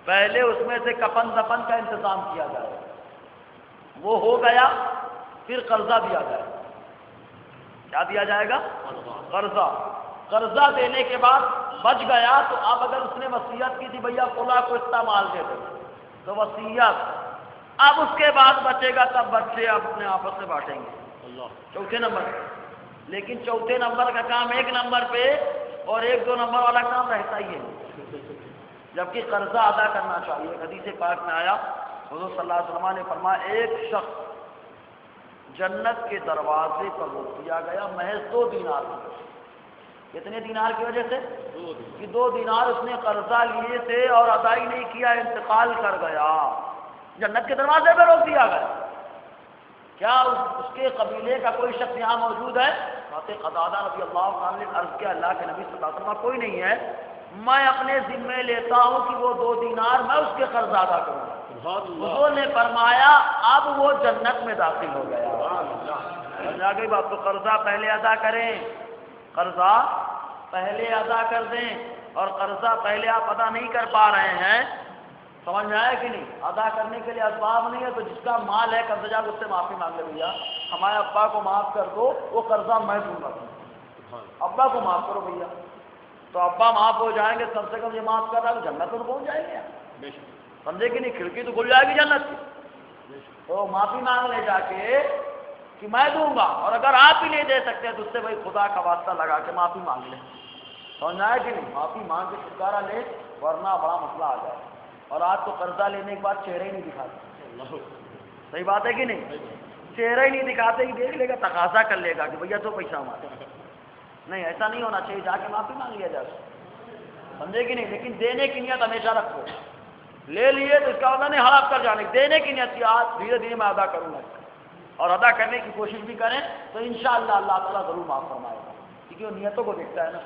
پہلے اس میں سے کفن دفن کا انتظام کیا جائے، وہ ہو گیا، پھر قرضہ دیا جائے۔ کیا دیا جائے گا؟ قرضہ۔ قرضہ دینے کے بعد بچ گیا تو اب اگر اس نے وصیت کی تھی بھیا فلاں کو اتنا مال دے دو تو وصیت، اب اس کے بعد بچے گا تب بچے اپنے آپس میں بانٹیں گے، چوتھے نمبر پہ۔ لیکن چوتھے نمبر کا کام 1 نمبر پہ اور 1-2 نمبر والا کام رہتا ہی ہے، جبکہ قرضہ ادا کرنا چاہیے۔ حدیث پاک میں آیا حضور صلی اللہ علیہ وسلم نے فرمایا ایک شخص جنت کے دروازے پر روک دیا گیا محض 2 دینار کی وجہ سے۔ کتنے دینار کی وجہ سے؟ کہ 2 دینار اس نے قرضہ لیے تھے اور ادائی نہیں کیا، انتقال کر گیا، جنت کے دروازے پہ روک دیا گیا۔ کیا اس کے قبیلے کا کوئی شخص یہاں موجود ہے؟ قتادہ رضی اللہ عنہ نے عرض کیا اللہ کے نبی صلی اللہ علیہ وسلم کوئی نہیں ہے، میں اپنے ذمے لیتا ہوں کہ وہ 2 دینار میں اس کے قرض ادا کروں گا۔ حضور نے فرمایا اب وہ جنت میں داخل ہو گیا۔ سمجھا گئی بات؟ تو قرضہ پہلے ادا کریں، قرضہ پہلے ادا کر دیں، اور قرضہ پہلے آپ ادا نہیں کر پا رہے ہیں، سمجھ میں آیا کہ نہیں؟ ادا کرنے کے لیے اسباب نہیں ہے تو جس کا مال ہے قرضہ جا اس سے معافی مانگ لے، بھیا ہمارے ابا کو معاف کر دو، وہ قرضہ میں دوں گا، ابا کو معاف کرو بھیا، تو ابا معاف ہو جائیں گے، کم سے کم یہ معاف کر رہا ہے تو جنت تو پہنچ جائیں گے، سمجھے کہ نہیں؟ کھڑکی تو کھل جائے گی جنت کی۔ تو معافی مانگ لے جا کے کہ میں دوں گا، اور اگر آپ ہی نہیں دے سکتے تو اس سے بھائی خدا کا واسطہ لگا کے معافی مانگ لیں، سمجھا ہے کہ نہیں؟ معافی مانگ کے چھٹکارا لے ورنہ بڑا مسئلہ آ جائے، اور آج تو قرضہ لینے کے بعد چہرے ہی نہیں دکھاتے، صحیح بات ہے کہ نہیں؟ چہرہ ہی نہیں دکھاتے ہی دیکھ لے گا، تقاضا کر لے گا کہ بھیا تو پیسہ ہمارا نہیں، ایسا نہیں ہونا چاہیے، جا کے معافی مانگ لیا جائے، سمجھے کہ نہیں؟ لیکن دینے کی نیت ہمیشہ رکھو، لے لیے تو اس کا مطلب نہیں ہڑپ کر جانے، دینے کی نیت کی آج دھیرے دھیرے میں ادا کروں گا، اور ادا کرنے کی کوشش بھی کریں تو انشاءاللہ اللہ تعالیٰ ضرور معاف فرمائے گا، کیونکہ وہ نیتوں کو دیکھتا ہے نا۔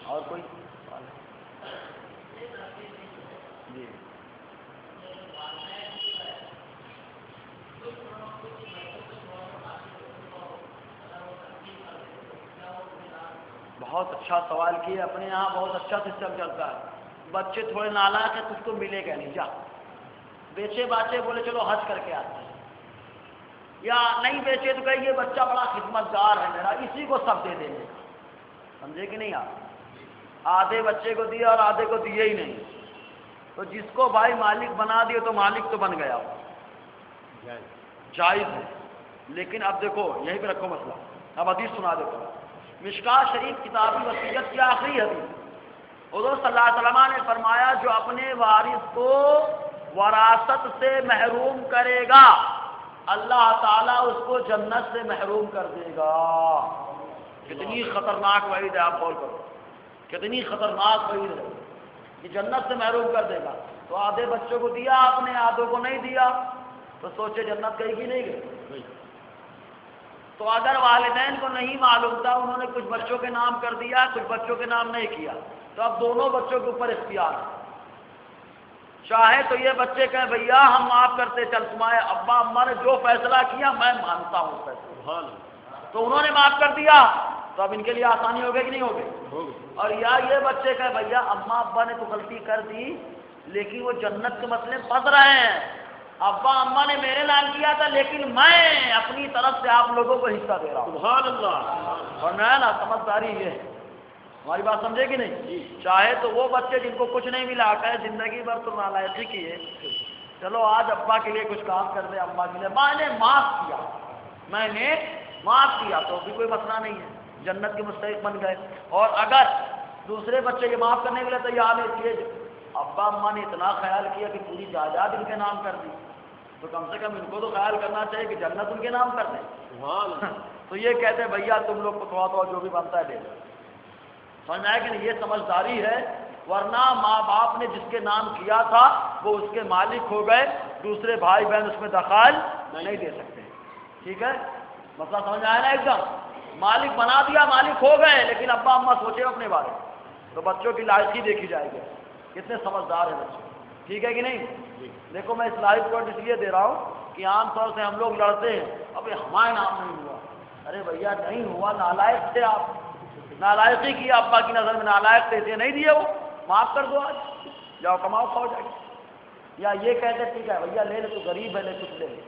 اور کوئی جی بہت اچھا سوال کیا، اپنے یہاں بہت اچھا سسٹم چلتا ہے، بچے تھوڑے نالائق ہیں، تجھ کو ملے گا نہیں، جا بیچے باچے بولے چلو حج کر کے آتے ہیں، یا نہیں بیچے تو کہیں یہ بچہ بڑا خدمت گار ہے میرا، اسی کو سب دے دیں گے، سمجھے کہ نہیں؟ آپ آدھے بچے کو دیا اور آدھے کو دیے ہی نہیں، تو جس کو بھائی مالک بنا دیے تو مالک تو بن گیا، جائز ہے، لیکن اب دیکھو یہیں پہ رکھو مسئلہ، اب حدیث سنا دیتا ہوں، مشکاۃ شریف کتابی وصیت کی آخری حدیث، حضور صلی اللہ علیہ وسلم نے فرمایا جو اپنے وارث کو وراثت سے محروم کرے گا اللہ تعالیٰ اس کو جنت سے محروم کر دے گا۔ کتنی خطرناک وعید ہے، آپ غور کرو، کتنی خطرناک وعید ہے کہ جنت سے محروم کر دے گا۔ تو آدھے بچوں کو دیا آپ نے، آدھوں کو نہیں دیا، تو سوچے جنت گئی کہ نہیں گئی؟ تو اگر والدین کو نہیں معلوم تھا، انہوں نے کچھ بچوں کے نام کر دیا، کچھ بچوں کے نام نہیں کیا، تو اب دونوں بچوں کے اوپر اختیار ہے، چاہے تو یہ بچے کہیں بھیا ہم معاف کرتے، چل تمہارے ابا اماں نے جو فیصلہ کیا میں مانتا ہوں فیصلہ، تو انہوں نے معاف کر دیا، تو اب ان کے لیے آسانی ہو گئی کہ نہیں ہو گئی؟ اور یا یہ بچے کہیں بھیا اماں ابا نے تو غلطی کر دی لیکن وہ جنت کے مسئلے پھنس رہے ہیں، ابا اماں نے میرے نام کیا تھا لیکن میں اپنی طرف سے آپ لوگوں کو حصہ دے رہا ہوں، سبحان اللہ، اور نا سمجھداری یہ ہے، ہماری بات سمجھے کہ نہیں؟ چاہے تو وہ بچے جن کو کچھ نہیں ملا ہے زندگی بھر تو نالائقی کی ہے، چلو آج ابا کے لیے کچھ کام کر دے، اماں کے لیے میں نے معاف کیا، میں نے معاف کیا، تو بھی کوئی مسئلہ نہیں ہے، جنت کے مستحق بن گئے۔ اور اگر دوسرے بچے یہ معاف کرنے کے لیے تیار نہیں تھے، ابا اماں نے اتنا خیال کیا کہ پوری جائیداد ان کے نام کر دی، تو کم سے کم ان کو تو خیال کرنا چاہیے کہ جنت ان کے نام کر دیں، تو یہ کہتے ہیں بھیا تم لوگ کو تھوڑا جو بھی بنتا ہے دے دو، سمجھ آئے کہ نہیں؟ یہ سمجھداری ہے، ورنہ ماں باپ نے جس کے نام کیا تھا وہ اس کے مالک ہو گئے، دوسرے بھائی بہن اس میں دخل نہیں دے سکتے، ٹھیک ہے؟ مسئلہ سمجھ آیا نا؟ ایک دم مالک بنا دیا، مالک ہو گئے، لیکن ابا اماں سوچے اپنے بارے میں، تو بچوں کی لائقی دیکھی جائے گی، کتنے سمجھدار ہیں بچے، ٹھیک ہے کہ نہیں؟ دیکھو میں اس لائف پوائنٹ اس لیے دے رہا ہوں کہ عام طور سے ہم لوگ لڑتے ہیں، ابھی ہمارے نام نہیں ہوا، ارے بھیا نہیں ہوا، نالائق تھے آپ، نالائقی کی، ابا کی نظر میں نالائق تھے، نہیں دیے وہ، معاف کر دو، آج جاؤ کماؤ کھاؤ جائے، یا یہ کہتے ٹھیک ہے بھیا لے لے تو غریب ہے، لے کچھ لے لے،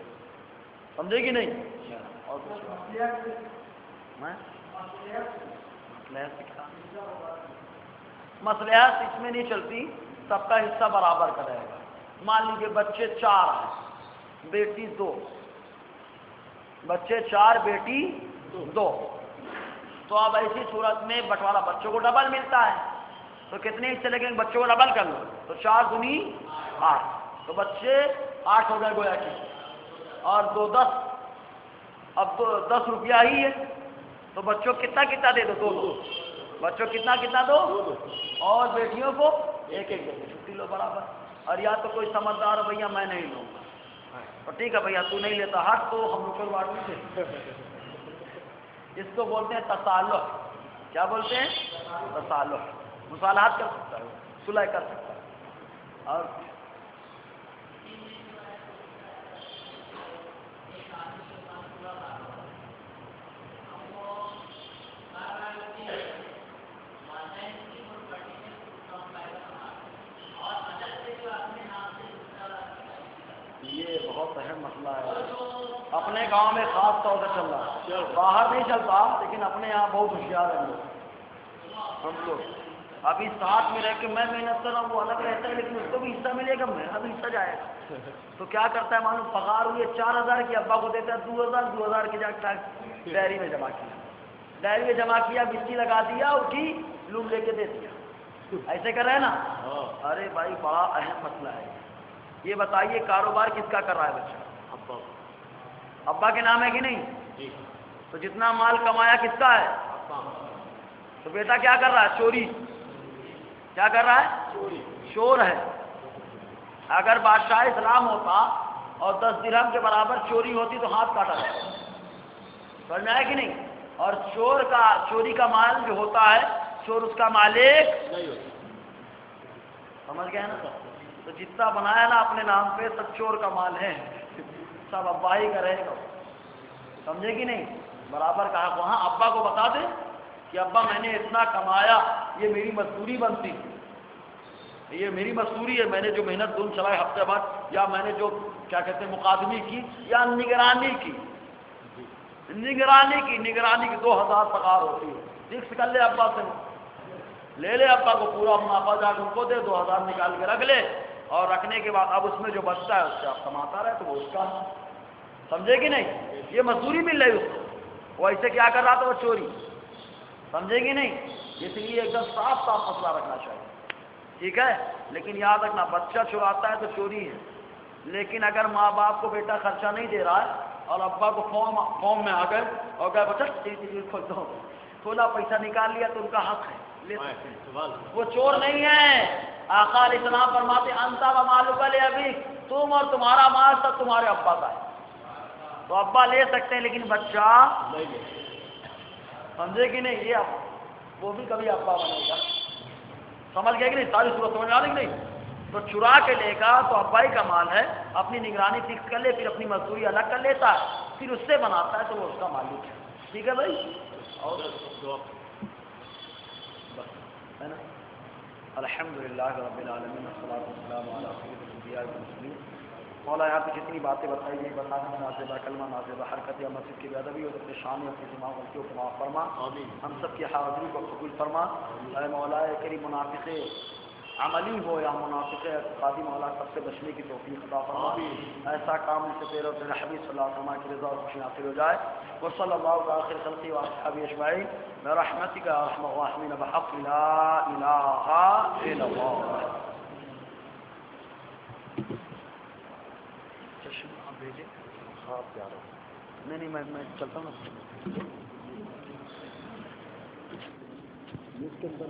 سمجھے کہ نہیں؟ اور مصلحت اس میں نہیں چلتی، سب کا حصہ برابر کا رہے گا، مان لیجیے بچے 4 ہیں، بیٹی 2، بچے 4 بیٹی 2، تو اب ایسی صورت میں بٹوارا بچوں کو ڈبل ملتا ہے، تو کتنے حصے لگیں گے؟ بچوں کو ڈبل کر لو تو 4 دونی 8، تو بچے 8 ہو گئے گویا کی، اور 2 10، اب تو 10 روپیہ ہی ہے، تو بچوں کتنا کتنا دے دو؟ 2 بچوں کتنا دو، اور بیٹیوں کو 1 دے دو، چھٹی لو برابر، اور یا تو کوئی سمجھدار ہو بھیا میں نہیں لوں گا، تو ٹھیک ہے بھیا تو نہیں لیتا حق تو ہم لوگ کو بانٹ نہیں دے، اس کو بولتے ہیں تصالح، کیا بولتے ہیں؟ تصالح، مصالحت کر سکتا ہے، صلح کر سکتا ہے۔ اور یہ بہت اہم مسئلہ ہے، اپنے گاؤں میں خاص طور سے چل رہا ہے، باہر نہیں چلتا، لیکن اپنے یہاں بہت ہوشیار ہیں ہم لوگ، ابھی ساتھ میں رہ کے میں محنت کر رہا ہوں، وہ الگ رہتا ہے لیکن اس کو بھی حصہ ملے گا، میرا بھی حصہ جائے گا، تو کیا کرتا ہے معلوم؟ پگار ہوئی ہے 4000 کی، ابا کو دیتا ہے 2000 کی، جا کے ڈائری میں جمع کیا، ڈائری میں جمع کیا، بستی لگا دیا، اٹھی لوم لے کے دے دیا، ایسے کر رہے ہیں نا؟ ارے بھائی بڑا اہم مسئلہ ہے، یہ بتائیے کاروبار کس کا کر رہا ہے بچہ؟ ابا ابا کے نام ہے کہ نہیں؟ جی تو جتنا مال کمایا کس کا ہے؟ ابا تو بیٹا کیا کر رہا ہے؟ چوری. کیا کر رہا ہے؟ چوری چور ہے. اگر بادشاہ اسلام ہوتا اور 10 درہم کے برابر چوری ہوتی تو ہاتھ کاٹا جاتا. سمجھ میں آیا کہ نہیں؟ اور چوری کا مال جو ہوتا ہے چور اس کا مالک نہیں ہوتا. سمجھ گئے نا؟ تو جتنا بنایا نا اپنے نام پہ سب چور کا مال ہے، سب ابا ہی کا رہے گا. سمجھے کہ نہیں؟ برابر کہا. وہاں ابا کو بتا دے کہ ابا میں نے اتنا کمایا، یہ میری مزدوری بنتی، یہ میری مزدوری ہے، میں نے جو محنت دن چلائے ہفتے بعد، یا میں نے جو کیا کہتے ہیں مقادمی کی یا نگرانی کی. نگرانی کی 2000 پگار ہوتی ہے. فکس کر لے ابا سے، لے لے ابا کو پورا منافع جا کے ان کو دے، 2000 نکال کے رکھ لے، اور رکھنے کے بعد اب اس میں جو بچتا ہے اس سے آپ کماتا رہے تو وہ اس کا. سمجھے کہ نہیں؟ یہ مزدوری مل رہی اس کو. وہ ایسے کیا کر رہا تھا؟ وہ چوری. سمجھے کہ نہیں؟ اس لیے ایک دم صاف مسئلہ رکھنا چاہیے. ٹھیک ہے؟ لیکن یاد رکھنا بچہ چراتا ہے تو چوری ہے. لیکن اگر ماں باپ کو بیٹا خرچہ نہیں دے رہا ہے اور ابا کو فارم میں آ گئے اور کیا بچہ تھوڑا پیسہ نکال لیا تو ان کا حق ہے، لے سکتے ہیں. وہ چور نہیں ہے. آقا علیہ السلام فرماتے انتا و مالک لابیک، تم اور تمہارا مال سب تمہارے ابا کا ہے. تو ابا لے سکتے ہیں لیکن بچہ سمجھے کہ نہیں؟ یہ وہ بھی کبھی ابا بنے گا. سمجھ گئے کہ نہیں؟ ساری صورت سمجھ آ رہی نہیں؟ تو چرا کے لے گا تو ابائی کا مال ہے، اپنی نگرانی فکس کر لے، پھر اپنی مزدوری الگ کر لیتا ہے، پھر اس سے بناتا ہے تو وہ اس کا مالک ہے. ٹھیک ہے بھائی؟ اور ہے نا؟ الحمدللہ رب العالمین والصلاۃ والسلام علی سید الانبیاء والمرسلین. مولا یہاں پہ جتنی باتیں بتائی گئی، بتانا نازبہ کلمہ نازبہ حرکت یا مسجد کی بے ادبی اور اپنے شان اور کسی غلطیوں کو معاف فرما. ہم سب کی حاضری کو قبول فرما. اے مولا کریم منافق عملی ہو یا منافق اعتقادی، مولا سب سے بچنے کی توفیق عطا فرما. ایسا کام جس سے تیرے اور تیرے حبیب صلی اللہ علیہ وسلم کی رضا اور خوشی حاصل ہو جائے. وصلی اللہ علی آخر خلقی و اصحابہ اجمعین برحمتک یا ارحم الراحمین بحق لا الہ الا اللہ. چشمہ آپ بھیجیں. آپ جا رہا ہوں. نہیں میں چلتا ہوں نا. اس کے اندر